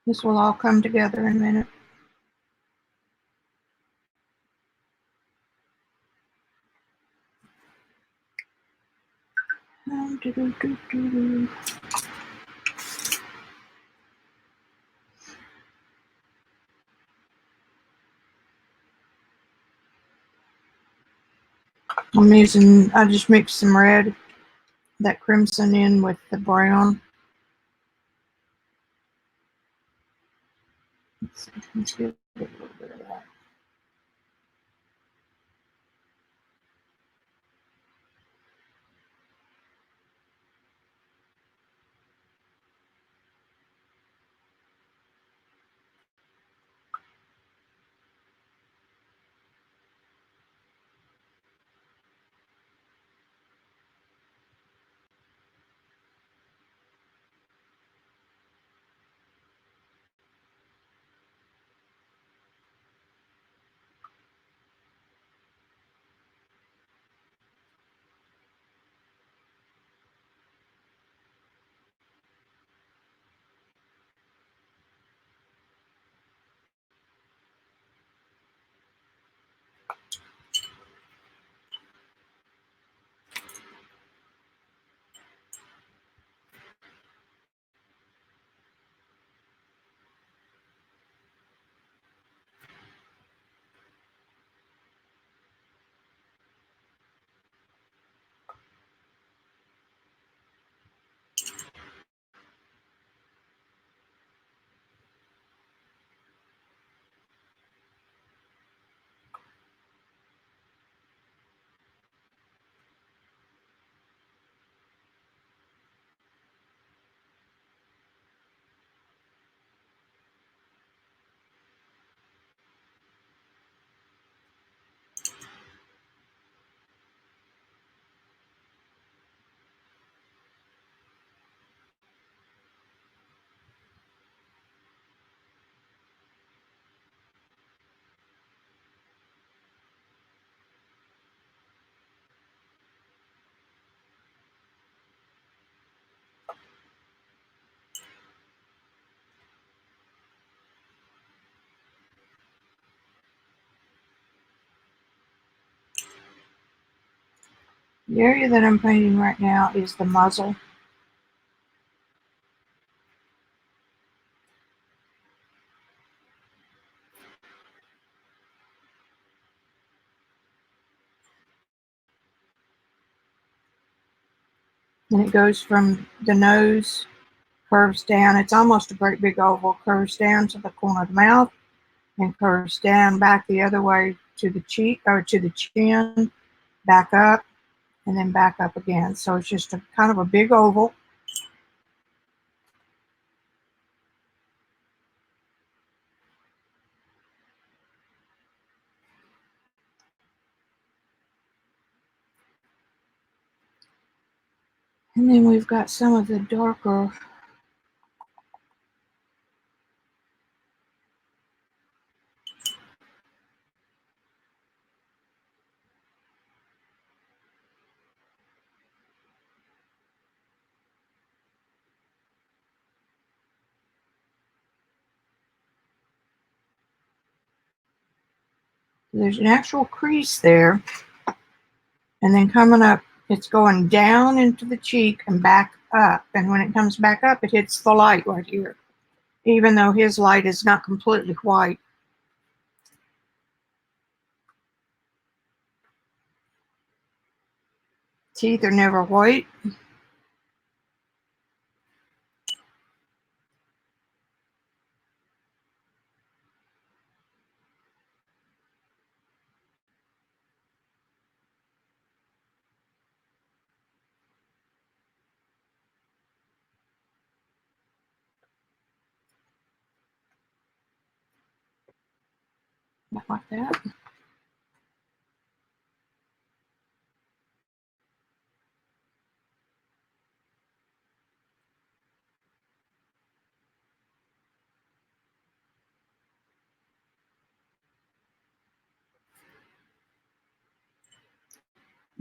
This will all come together in a minute. I just mixed some red, that crimson in with the brown. Let's get a little bit of that. The area that I'm painting right now is the muzzle. And it goes from the nose, curves down. It's almost a great big oval, curves down to the corner of the mouth, and curves down back the other way to the cheek or to the chin, back up, and then back up again. So it's just a kind of a big oval. And then we've got some of the darker. There's an actual crease there. And then coming up, it's going down into the cheek and back up. And when it comes back up, it hits the light right here, even though his light is not completely white. Teeth are never white. Not like that.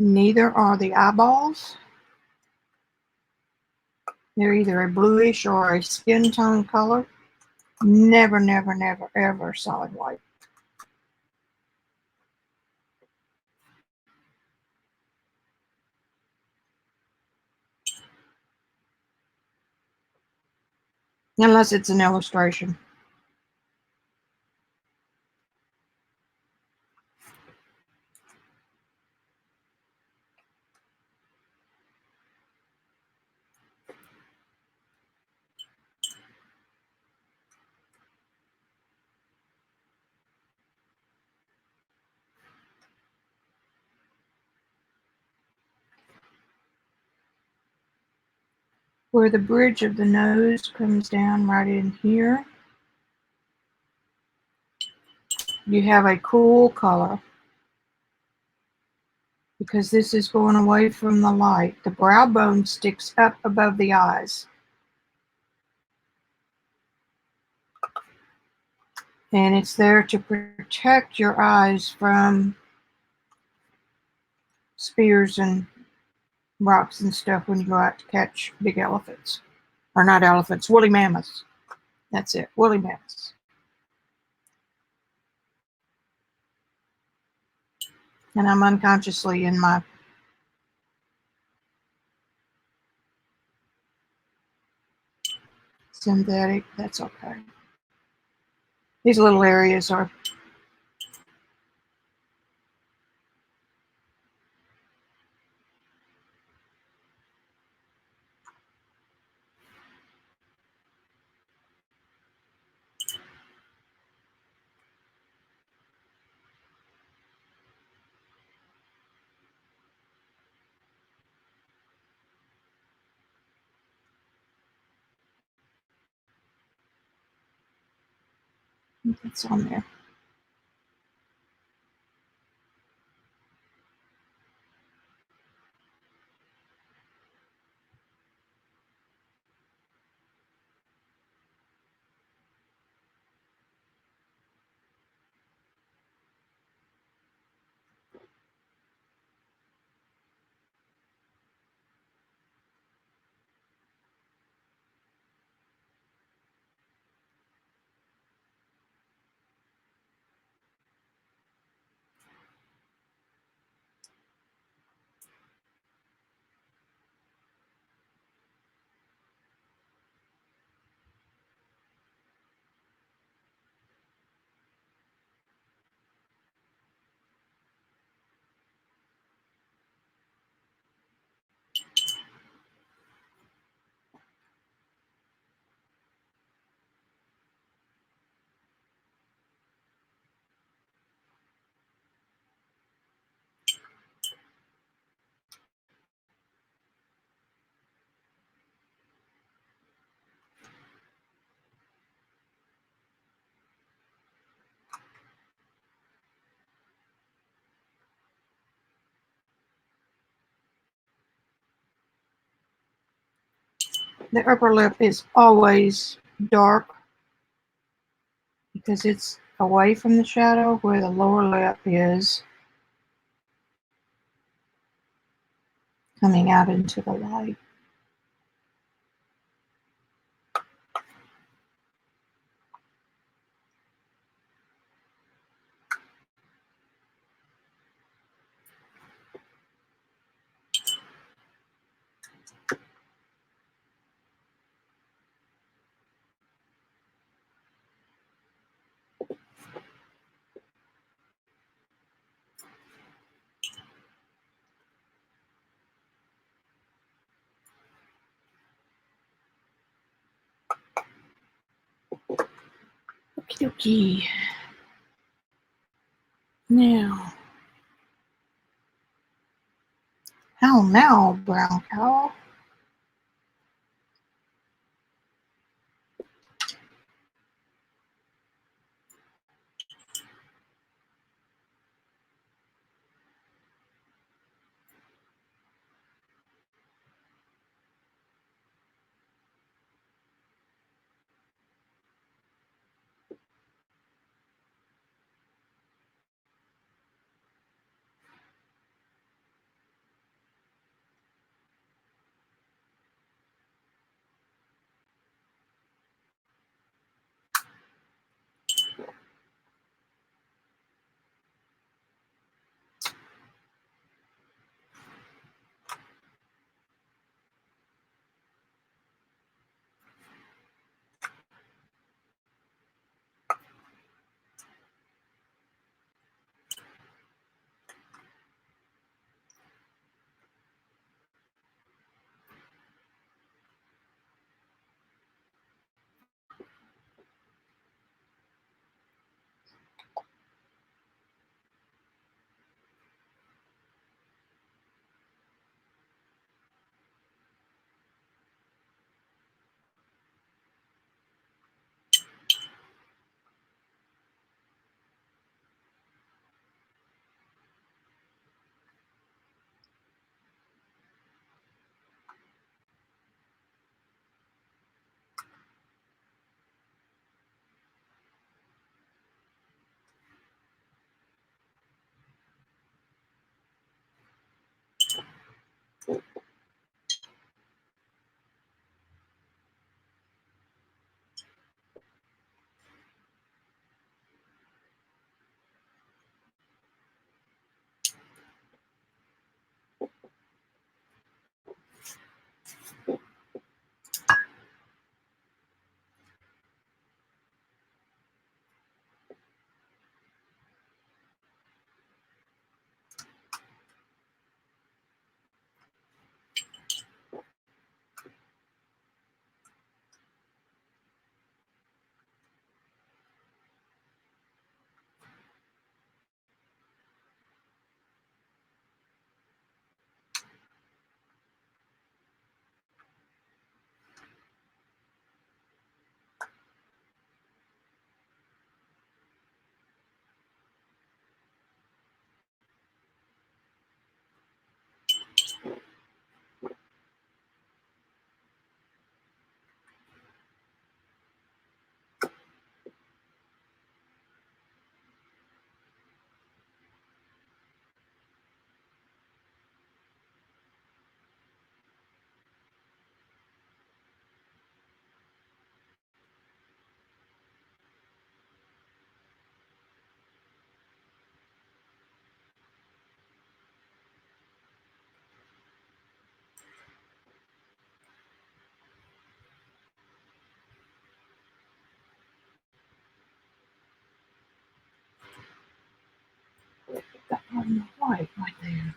Neither are the eyeballs. They're either a bluish or a skin tone color. Never, never, never, ever solid white. Unless it's an illustration. Where the bridge of the nose comes down right in here, you have a cool color because this is going away from the light. The brow bone sticks up above the eyes. And it's there to protect your eyes from spears and rocks and stuff when you go out to catch big elephants. Or not elephants, woolly mammoths. That's it, woolly mammoths. And I'm unconsciously in my synthetic. That's okay. These little areas are it's on there. The upper lip is always dark because it's away from the shadow, where the lower lip is coming out into the light. Okie dokie. Now, how now, brown cow? Got on the white right there.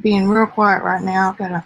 being real quiet right now. Gotta.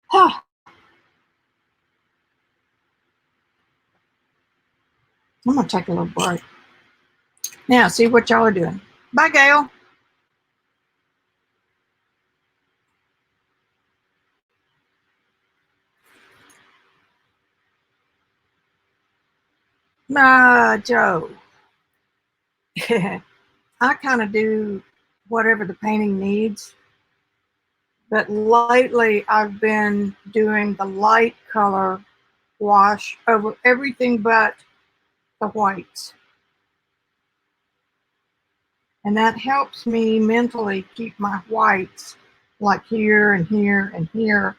Huh, I'm gonna take a little break. Now, see what y'all are doing. Bye, Gail. Joe. I kind of do whatever the painting needs, but lately I've been doing the light color wash over everything but the whites. And that helps me mentally keep my whites like here and here and here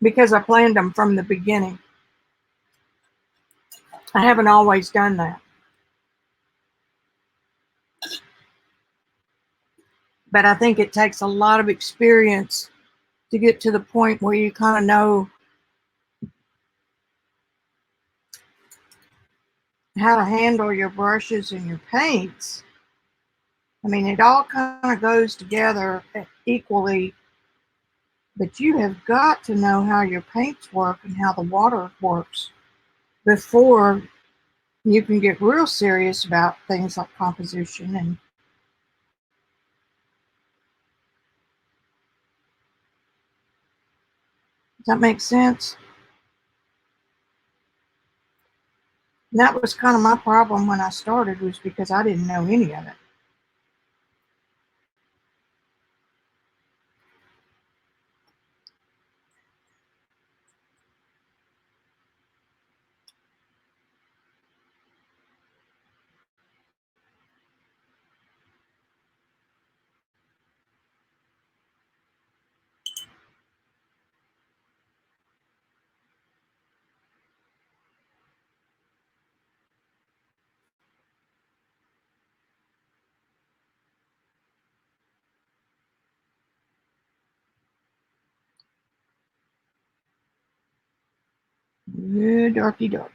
because I planned them from the beginning. I haven't always done that. But I think it takes a lot of experience to get to the point where you kind of know how to handle your brushes and your paints. I mean, it all kind of goes together equally, but you have got to know how your paints work and how the water works before you can get real serious about things like composition. And does that make sense? And that was kind of my problem when I started, was because I didn't know any of it. Good darky dark.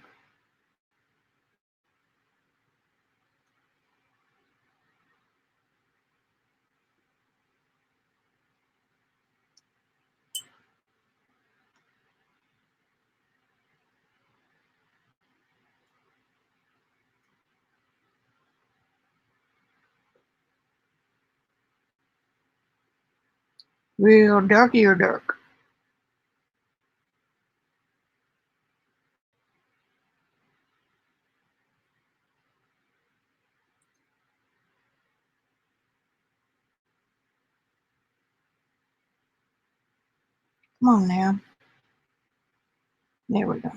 Real darky or dark. Come on now. There we go.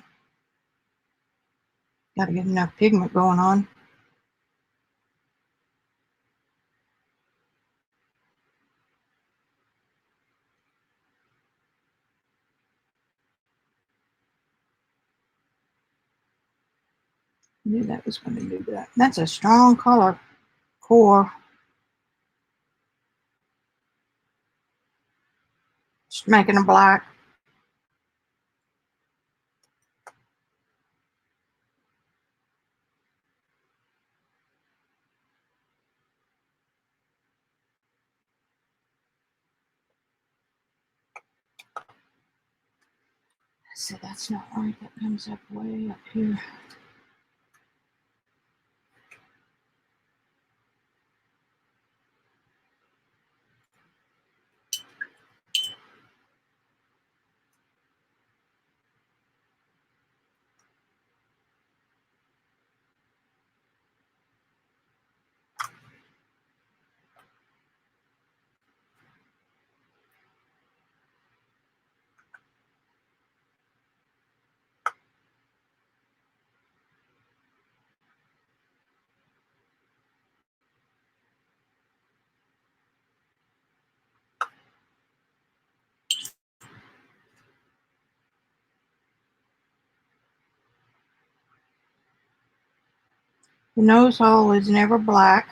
Got to get enough pigment going on. I knew that was going to do that. That's a strong color core. Just making a black. So that's not right. That comes up way up here. The nose hole is never black.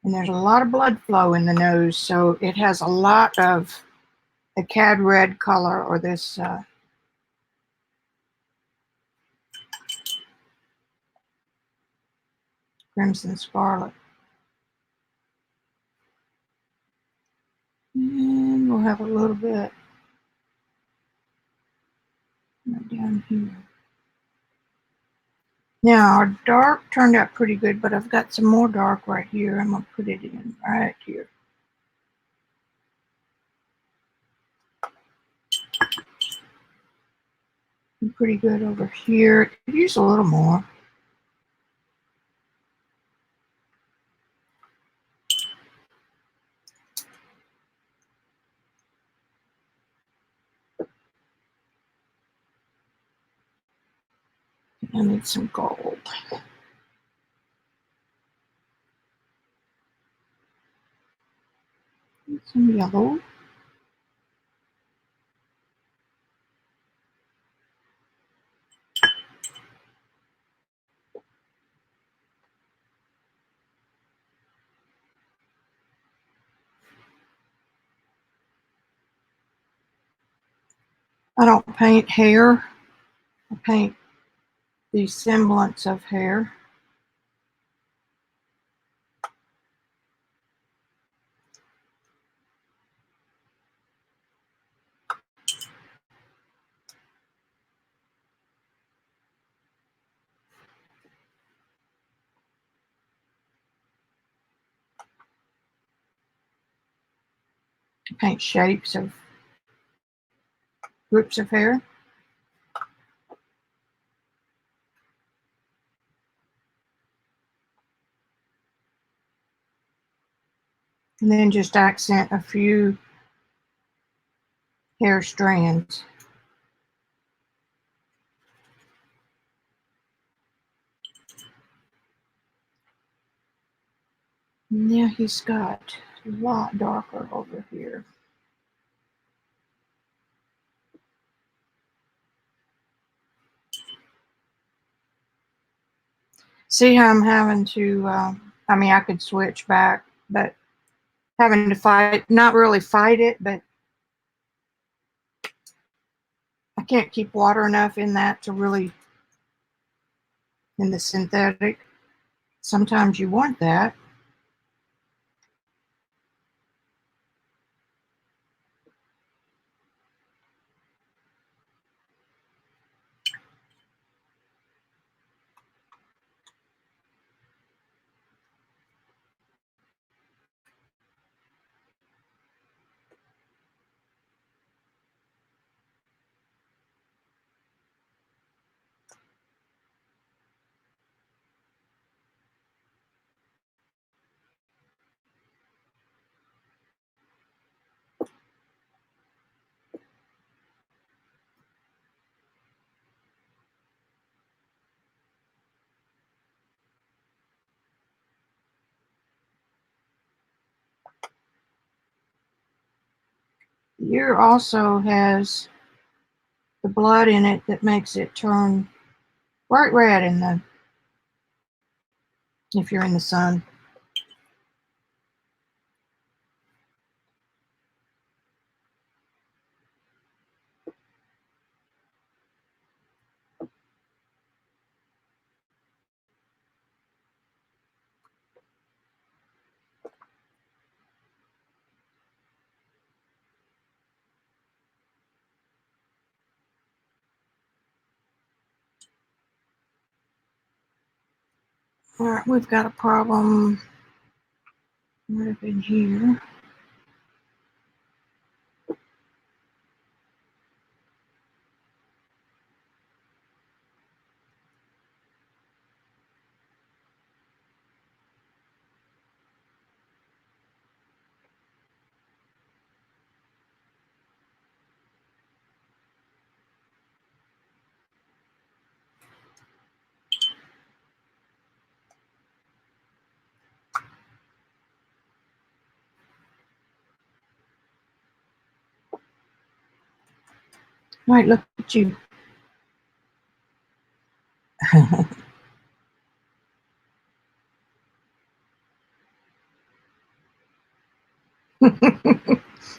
And there's a lot of blood flow in the nose, so it has a lot of the cad red color, or this crimson scarlet. And we'll have a little bit right down here. Now, our dark turned out pretty good, but I've got some more dark right here. I'm going to put it in right here. And pretty good over here. Could use a little more. I need some gold. Some yellow. I don't paint hair. I paint the semblance of hair. I paint shapes of groups of hair. And then just accent a few hair strands. Now he's got a lot darker over here. See how I'm having to, I mean, I could switch back, but having to fight, not really fight it, but I can't keep water enough in that to really, in the synthetic. Sometimes you want that. The ear also has the blood in it that makes it turn bright red in the, if you're in the sun. All right, we've got a problem right in here. All right, look at you.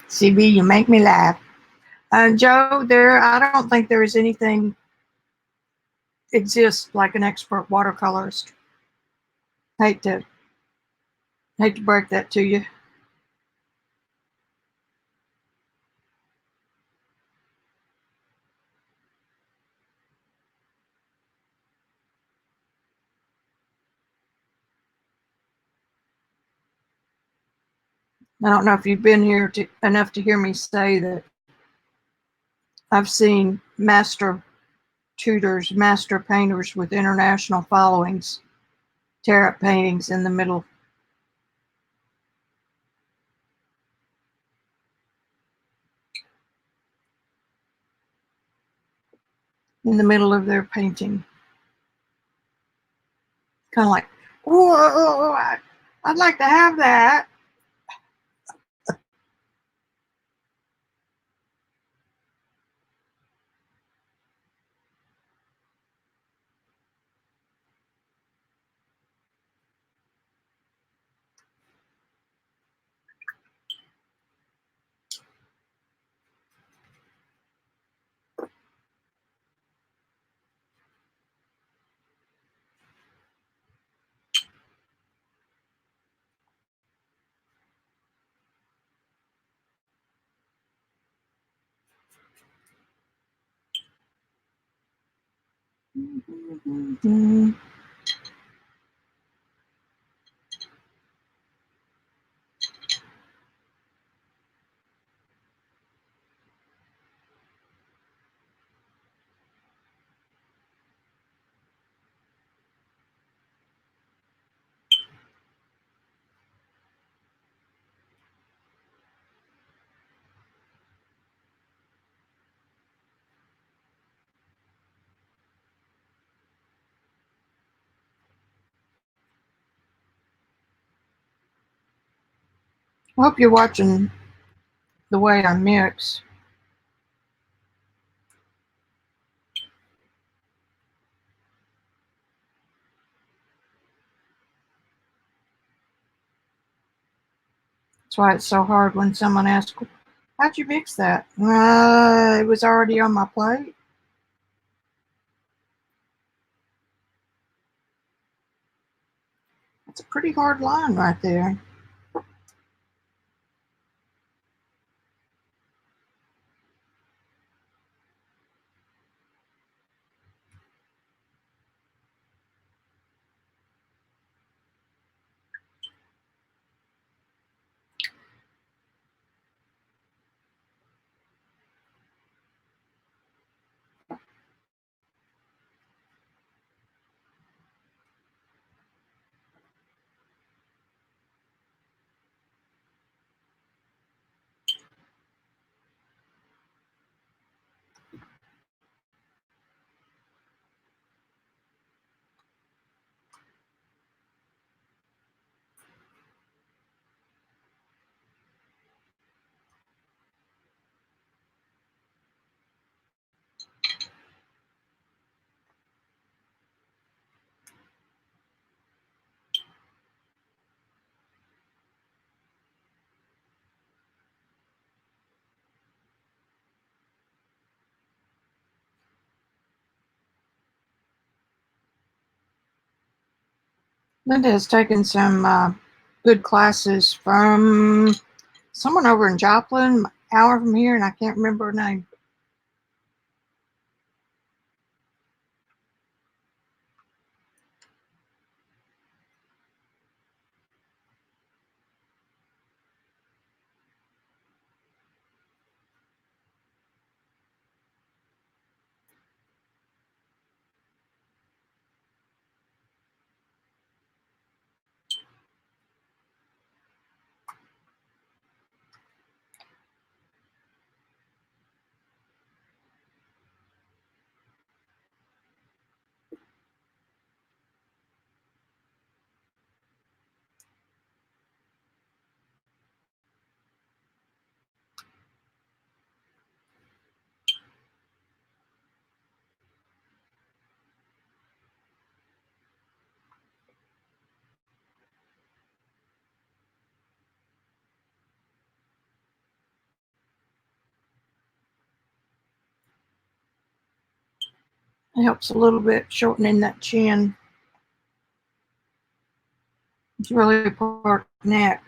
CB, you make me laugh. Joe, I don't think there is anything exists like an expert watercolorist. Hate to break that to you. I don't know if you've been here enough to hear me say that I've seen master tutors, master painters with international followings tear up paintings in the middle of their painting. Kind of like, whoa, I'd like to have that. Mm-hmm. I hope you're watching the way I mix. That's why it's so hard when someone asks, how'd you mix that? It was already on my plate. That's a pretty hard line right there. Linda has taken some good classes from someone over in Joplin, an hour from here, and I can't remember her name. helps a little bit shortening that chin. It's really part of the neck.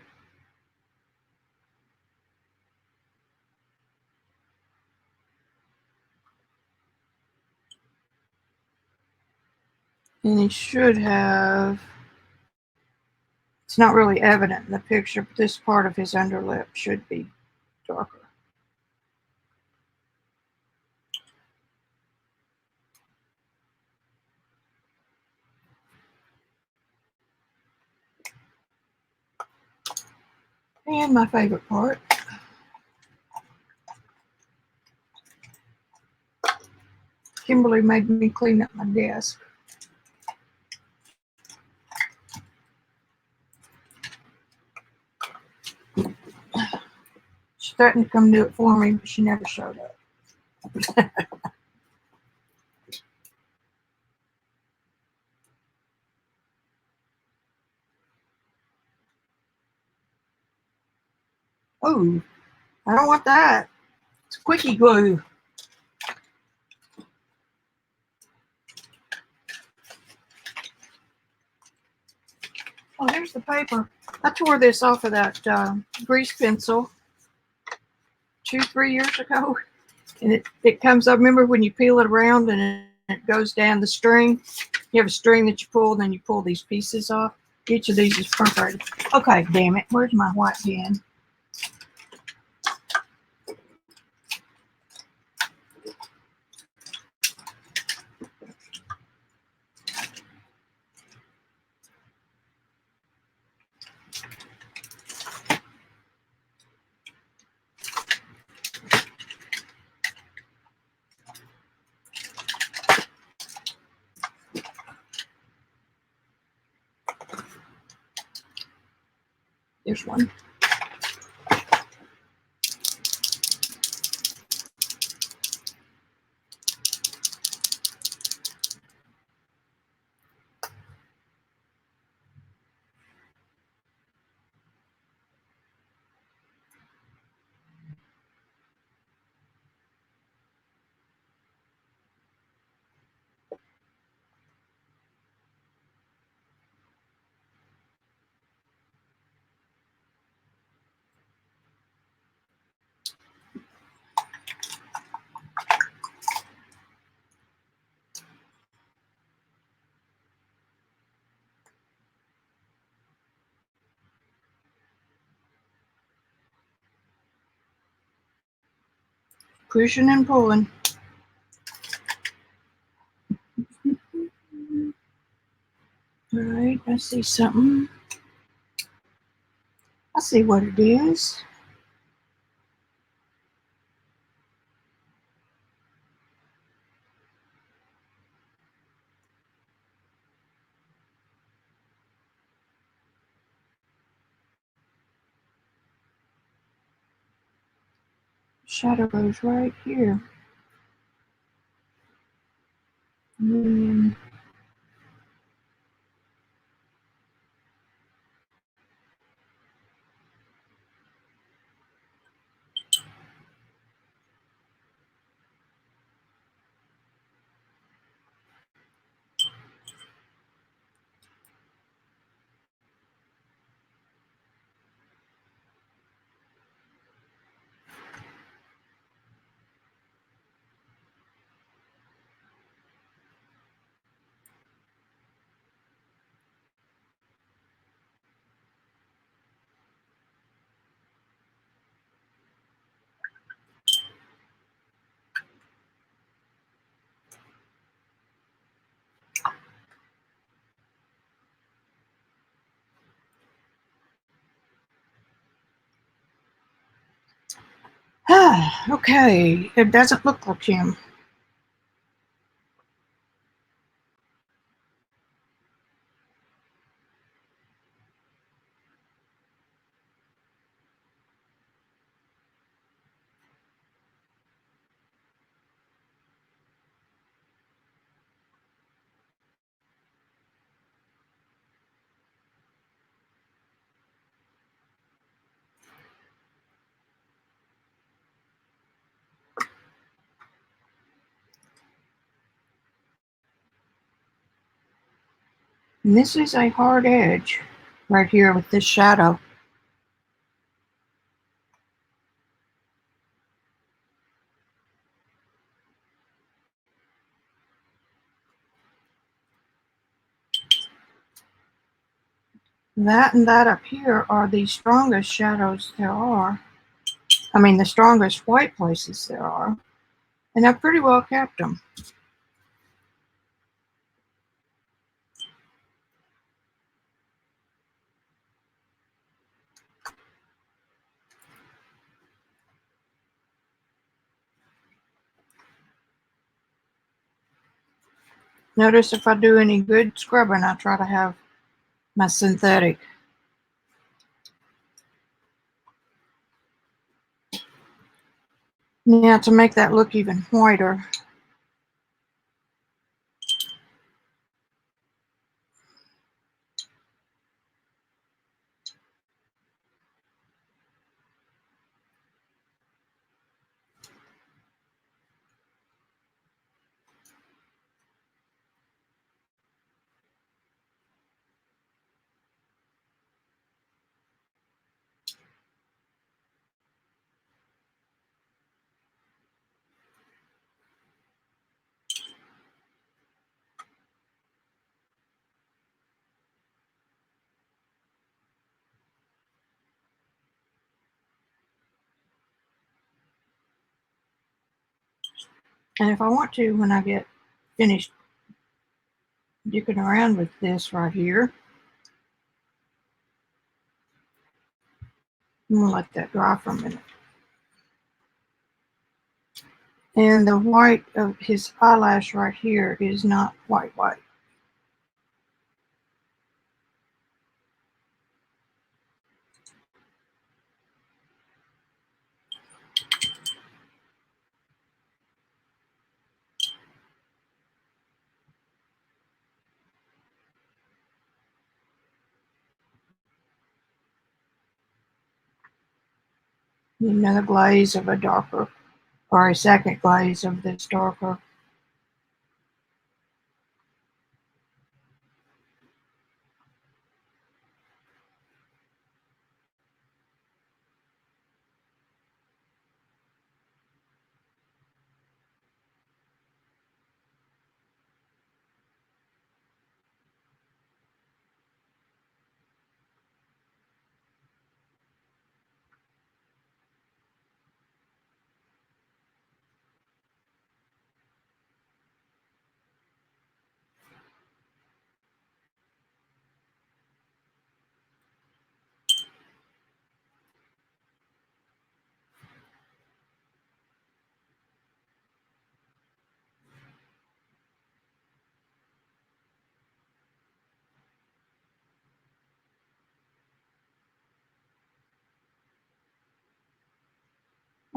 And he should have, it's not really evident in the picture, but this part of his underlip should be darker. And my favorite part, Kimberly made me clean up my desk. She threatened to come do it for me, but she never showed up. Oh, I don't want that. It's Wicki glue. Oh, here's the paper. I tore this off of that grease pencil 2-3 years ago. And it comes up. Remember when you peel it around and it goes down the string? You have a string that you pull, and then you pull these pieces off. Each of these is perforated. Okay, damn it. Where's my white pen? There's one. Pushing and pulling. All right, I see something. I see what it is. Shadow goes right here. And okay, it doesn't look like him. And this is a hard edge right here with this shadow. That and that up here are the strongest shadows there are. I mean, the strongest white places there are. And I've pretty well kept them. Notice if I do any good scrubbing, I try to have my synthetic. Now to make that look even whiter, and if I want to, when I get finished dicking around with this right here, I'm gonna let that dry for a minute. And the white of his eyelash right here is not white. Another glaze of a darker, or a second glaze of this darker.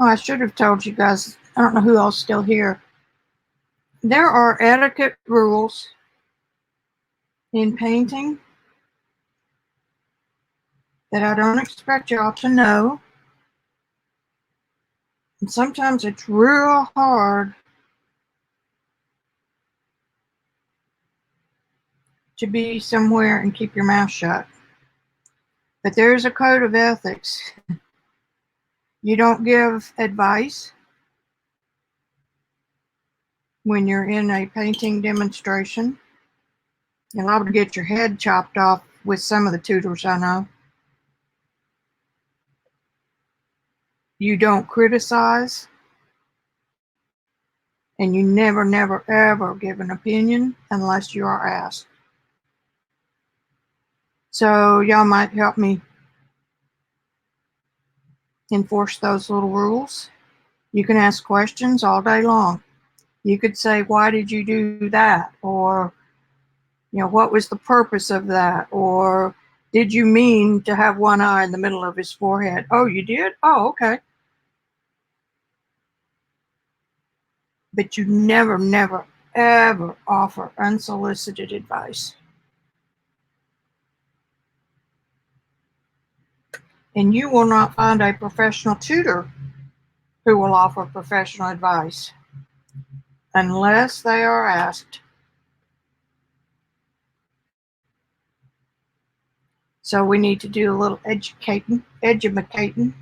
Oh, I should have told you guys, I don't know who else still here. There are etiquette rules in painting that I don't expect y'all to know. And sometimes it's real hard to be somewhere and keep your mouth shut. But there's a code of ethics. You don't give advice when you're in a painting demonstration. You're liable to get your head chopped off with some of the tutors I know. You don't criticize, and you never, never, ever give an opinion unless you are asked. So y'all might help me enforce those little rules. You can ask questions all day long. You could say, why did you do that? Or, what was the purpose of that? Or, did you mean to have one eye in the middle of his forehead? Oh, you did? Oh, okay. But you never, never, ever offer unsolicited advice. And you will not find a professional tutor who will offer professional advice unless they are asked. So we need to do a little edumacating.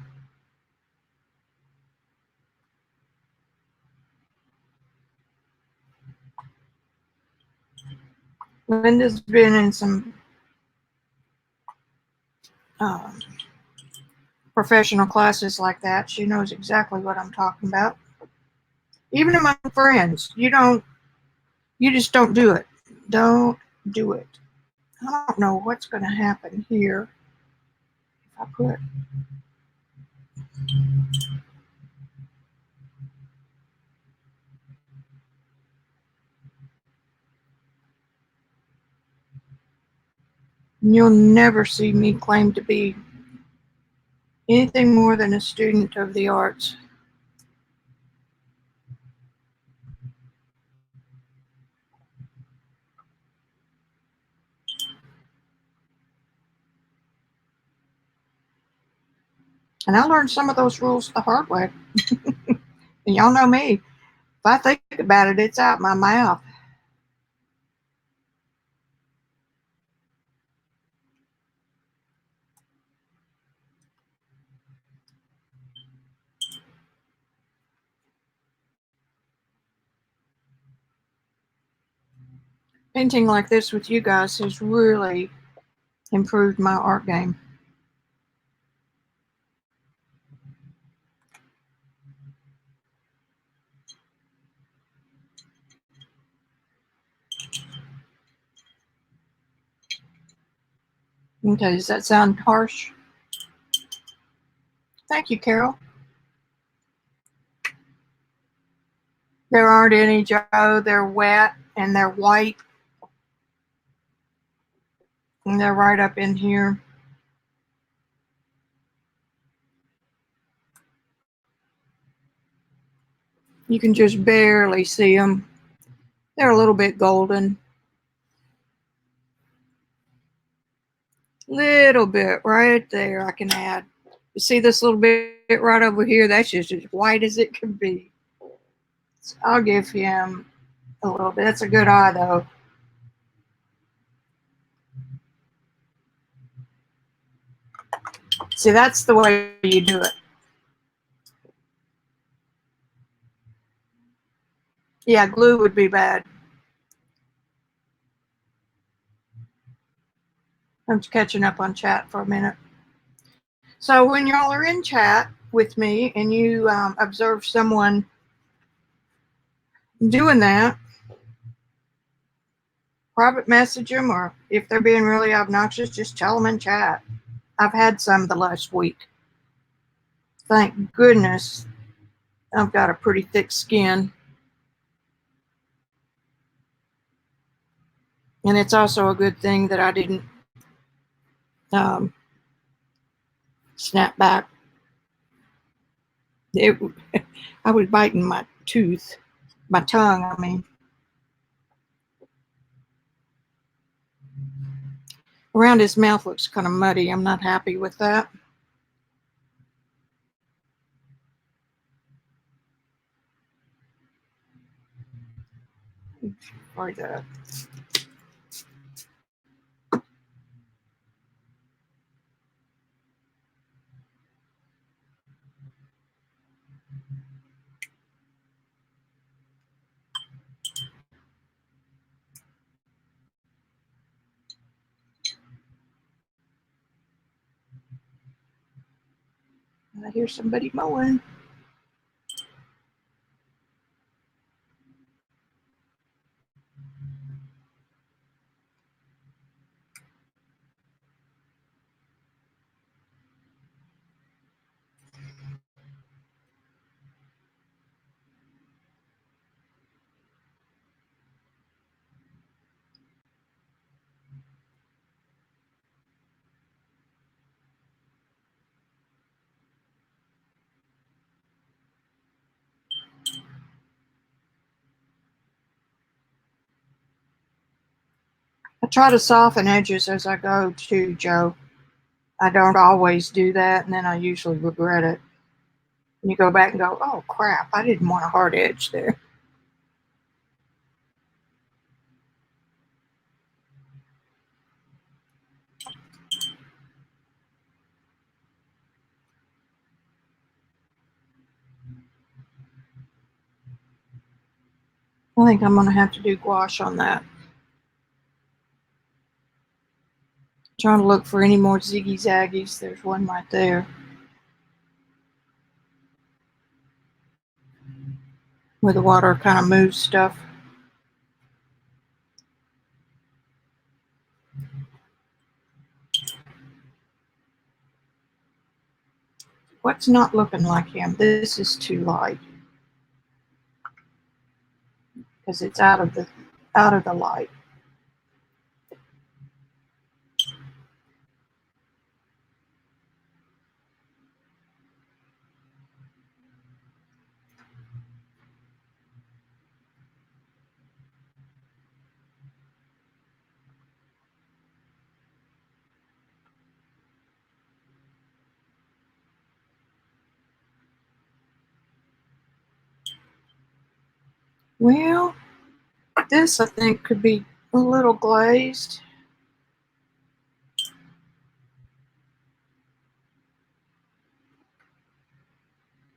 Linda's been in some um, professional classes like that. She knows exactly what I'm talking about. Even among friends, you just don't do it. Don't do it. I don't know what's going to happen here if I put. You'll never see me claim to be anything more than a student of the arts. And I learned some of those rules the hard way. And y'all know me. If I think about it, it's out my mouth. Painting like this with you guys has really improved my art game. Okay, does that sound harsh? Thank you, Carol. There aren't any, Joe. They're wet and they're white. And they're right up in here. You can just barely see them. They're a little bit golden. Little bit right there I can add. You see this little bit right over here? That's just as white as it can be. So I'll give him a little bit. That's a good eye, though. See, that's the way you do it. Yeah, glue would be bad. I'm just catching up on chat for a minute. So when y'all are in chat with me and you observe someone doing that, private message them, or if they're being really obnoxious, just tell them in chat. I've had some the last week. Thank goodness I've got a pretty thick skin. And it's also a good thing that I didn't snap back. I was biting my tongue, I mean. Around his mouth looks kind of muddy. I'm not happy with that. Or that. I hear somebody mowing. I try to soften edges as I go too, Joe. I don't always do that, and then I usually regret it. And you go back and go, oh crap, I didn't want a hard edge there. I think I'm going to have to do gouache on that. Trying to look for any more ziggy-zaggies. There's one right there. Where the water kind of moves stuff. What's not looking like him? This is too light. Because it's out of the light. Well, this I think could be a little glazed.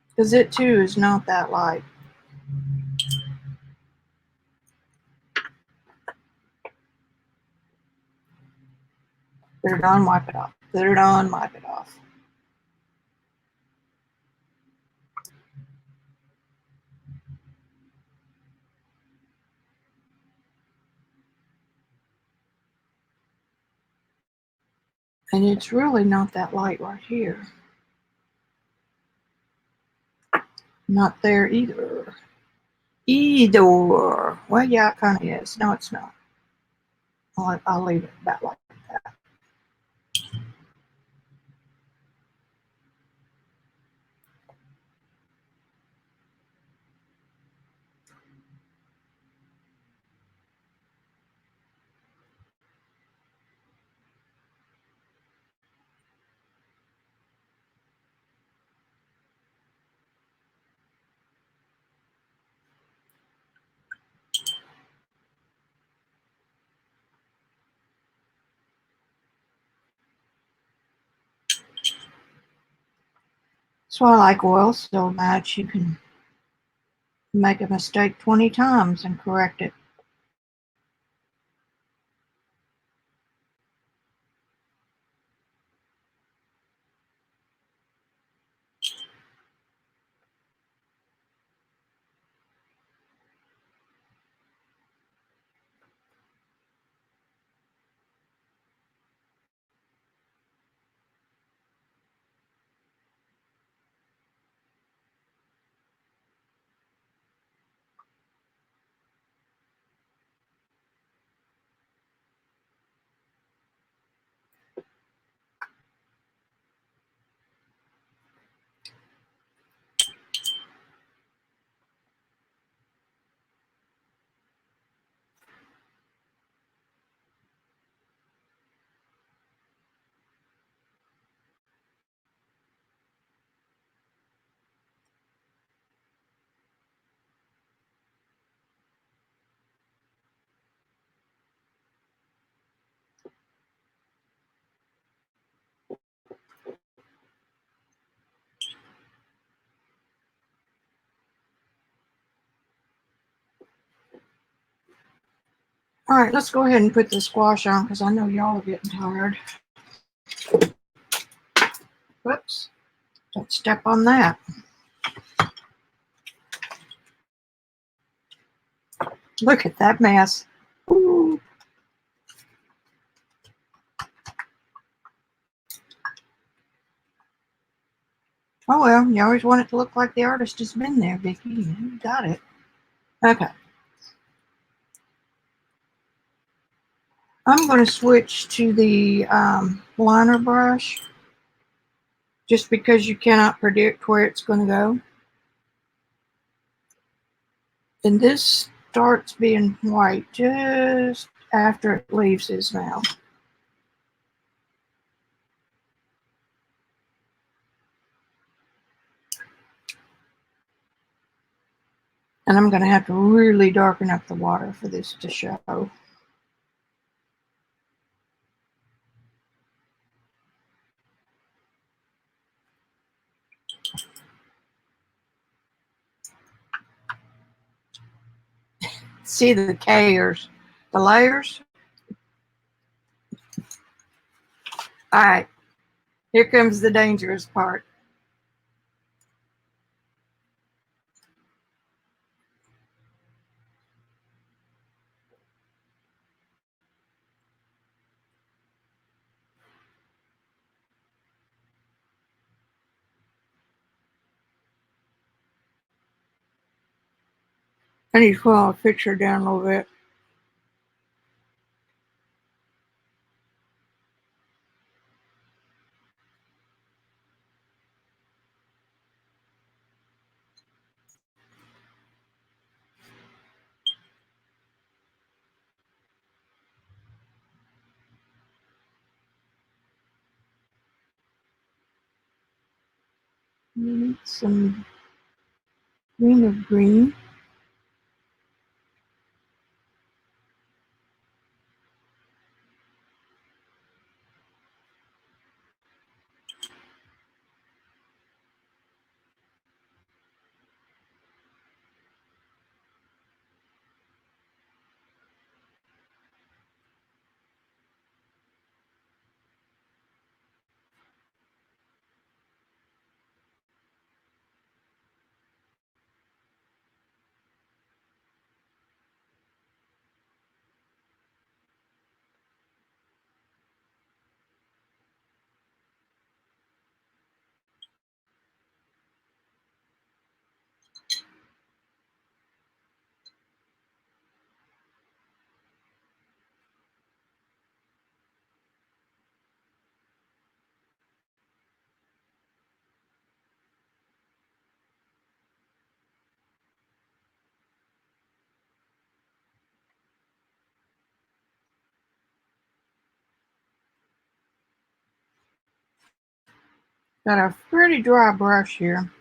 Because it too is not that light. Put it on, wipe it off. Put it on, wipe it off. And it's really not that light right here. Not there either. Either. Well, yeah, it kind of is. No, it's not. I'll leave it about like that. That's why I like oil so much. You can make a mistake 20 times and correct it. All right, let's go ahead and put the squash on because I know y'all are getting tired. Whoops. Don't step on that. Look at that mess. Ooh. Oh well, you always want it to look like the artist has been there, Vicki. You got it. Okay. I'm going to switch to the liner brush just because you cannot predict where it's going to go. And this starts being white just after it leaves his mouth. And I'm going to have to really darken up the water for this to show. see the layers. The layers. All right, here comes the dangerous part. I need to pull our picture down a little bit. Need some green of green. Got a pretty dry brush here.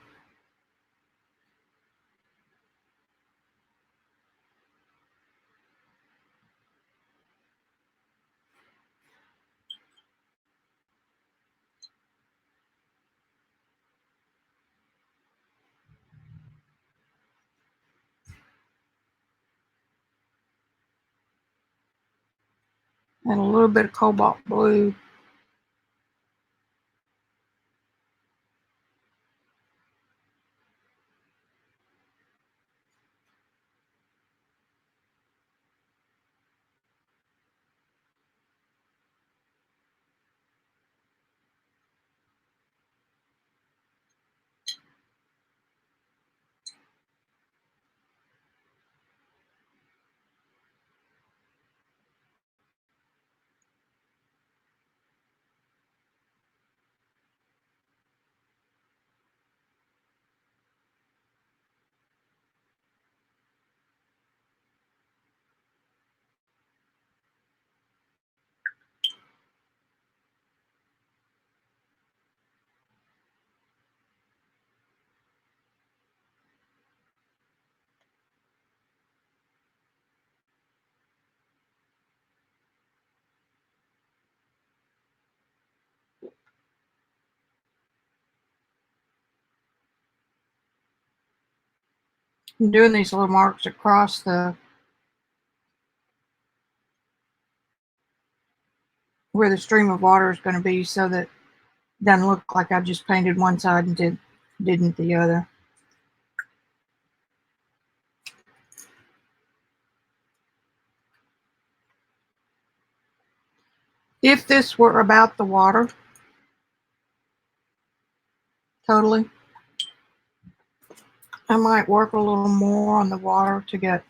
And a little bit of cobalt blue. I'm doing these little marks across the where the stream of water is going to be so that it doesn't look like I just painted one side and didn't the other. If this were about the water, totally, I might work a little more on the water to get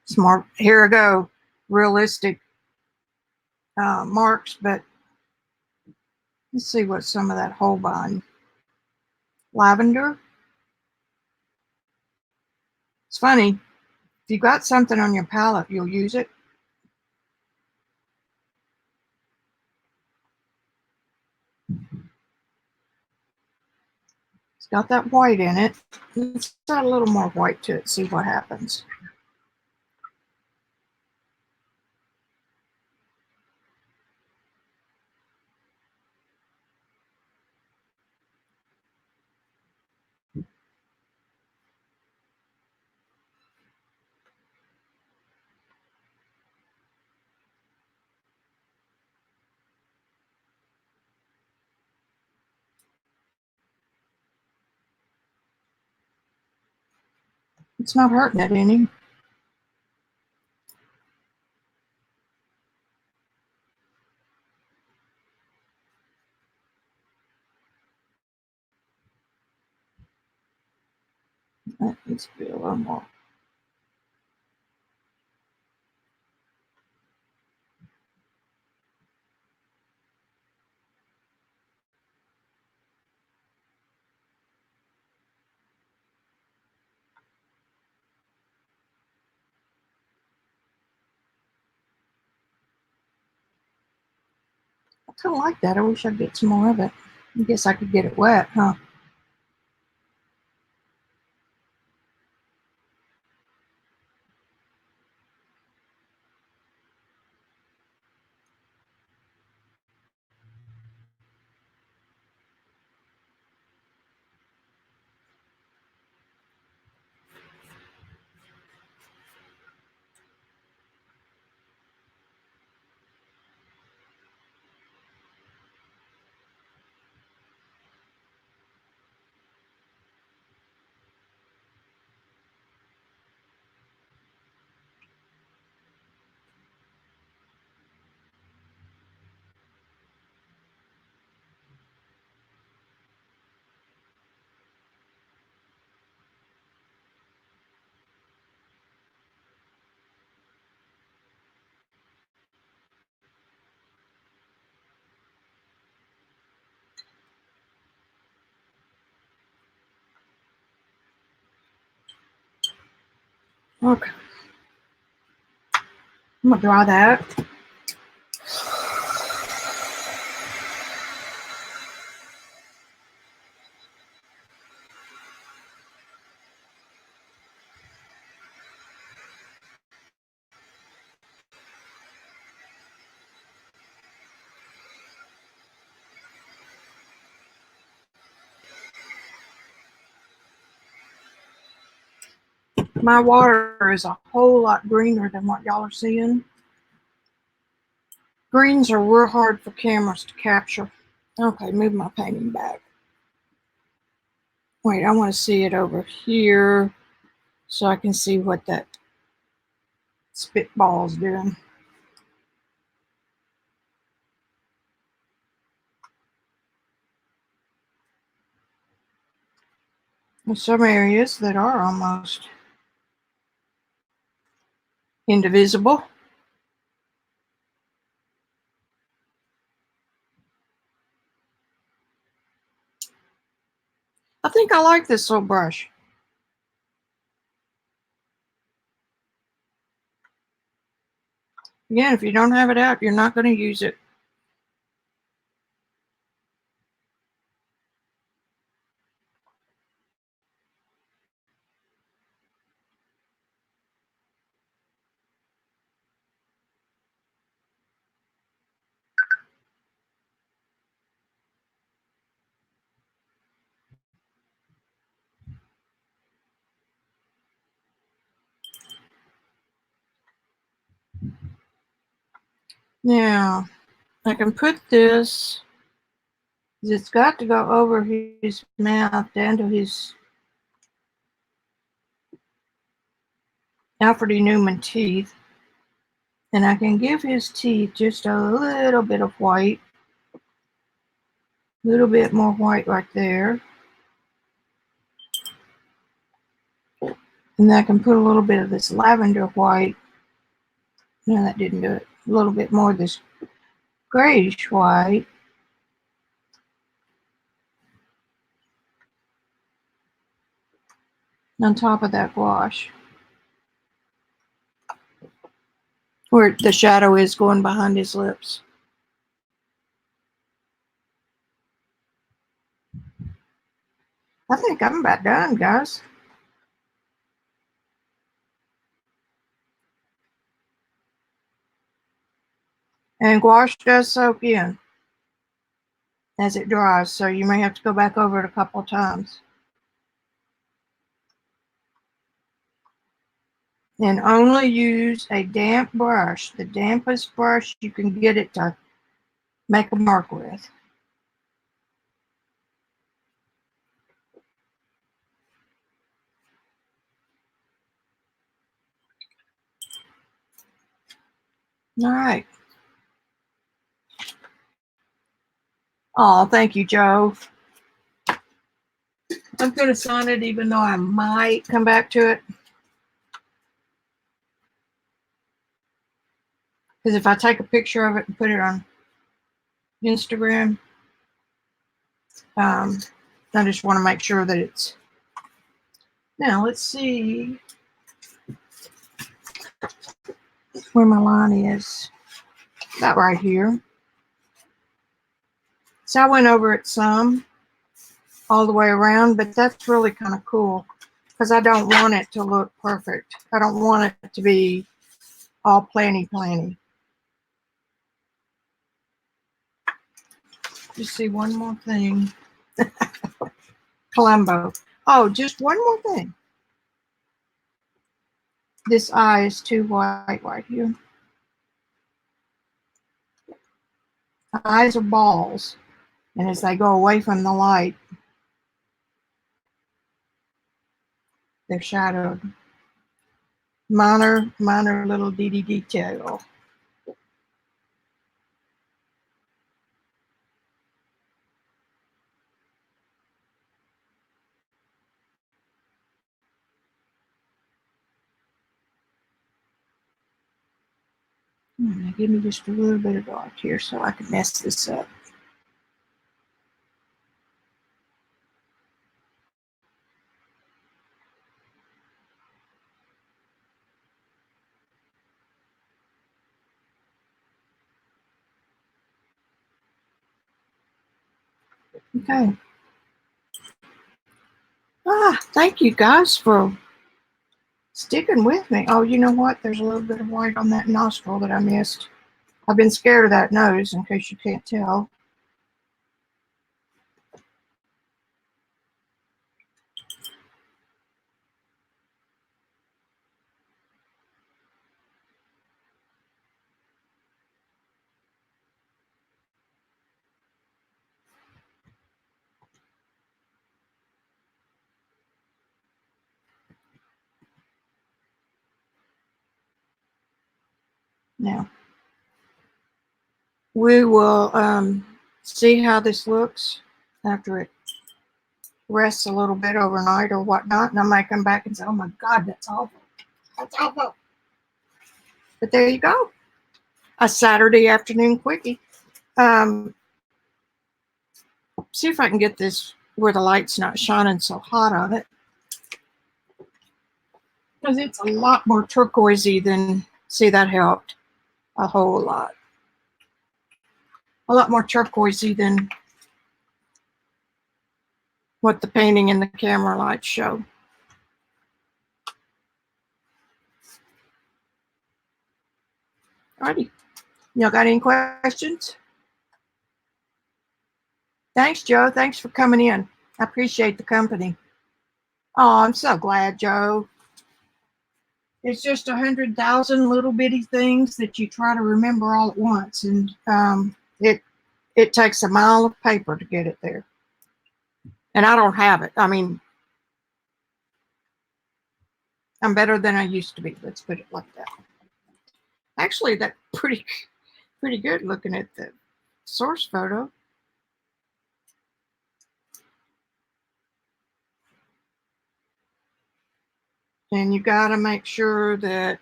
smart. Here I go, realistic marks, but let's see what some of that Holbein lavender. It's funny, if you got something on your palette, you'll use it. It's got that white in it. Let's add a little more white to it, see what happens. It's not hurting it any. That needs to be a little more. I kind of like that. I wish I'd get some more of it. I guess I could get it wet, huh? Okay. I'm gonna dry that. My water is a whole lot greener than what y'all are seeing. Greens are real hard for cameras to capture. Okay, move my painting back. Wait, I want to see it over here so I can see what that spitball's doing. There's some areas that are almost indivisible. I think I like this little brush. Again, if you don't have it out, you're not going to use it. Now, I can put this, it's got to go over his mouth down to his Alfred E. Newman teeth. And I can give his teeth just a little bit of white. A little bit more white right there. And I can put a little bit of this lavender white. No, that didn't do it. A little bit more of this grayish white. On top of that gouache. Where the shadow is going behind his lips. I think I'm about done, guys. And gouache does soak in as it dries, so you may have to go back over it a couple times. And only use a damp brush, the dampest brush you can get it to make a mark with. All right. Oh, thank you, Joe. I'm going to sign it even though I might come back to it. Because if I take a picture of it and put it on Instagram, I just want to make sure that it's... Now, let's see where my line is. About right here. So I went over it some all the way around, but that's really kind of cool because I don't want it to look perfect. I don't want it to be all planny. Just see one more thing. Columbo. Oh, just one more thing. This eye is too white right here. Eyes are balls, and as they go away from the light, they're shadowed. Minor little detail. Now give me just a little bit of dark here so I can mess this up. Okay. Thank you guys for sticking with me. Oh, you know what? There's a little bit of white on that nostril that I missed. I've been scared of that nose, in case you can't tell. Now, we will see how this looks after it rests a little bit overnight or whatnot, and I might come back and say, oh my God, that's awful. That's awful. But there you go. A Saturday afternoon quickie. See if I can get this where the light's not shining so hot on it. Because it's a lot more turquoisey than, see, that helped a whole lot. A lot more turquoisey than what the painting and the camera lights show. Alrighty. Y'all got any questions? Thanks, Joe. Thanks for coming in. I appreciate the company. Oh, I'm so glad, Joe. It's just 100,000 little bitty things that you try to remember all at once, and it takes a mile of paper to get it there. And I don't have it. I mean, I'm better than I used to be. Let's put it like that. Actually, that's pretty good looking at the source photo. And you got to make sure that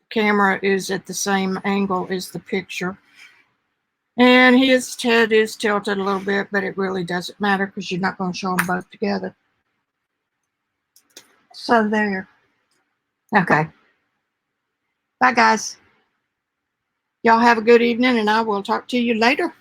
the camera is at the same angle as the picture. And his head is tilted a little bit, but it really doesn't matter because you're not going to show them both together. So there. Okay. Bye, guys. Y'all have a good evening, and I will talk to you later.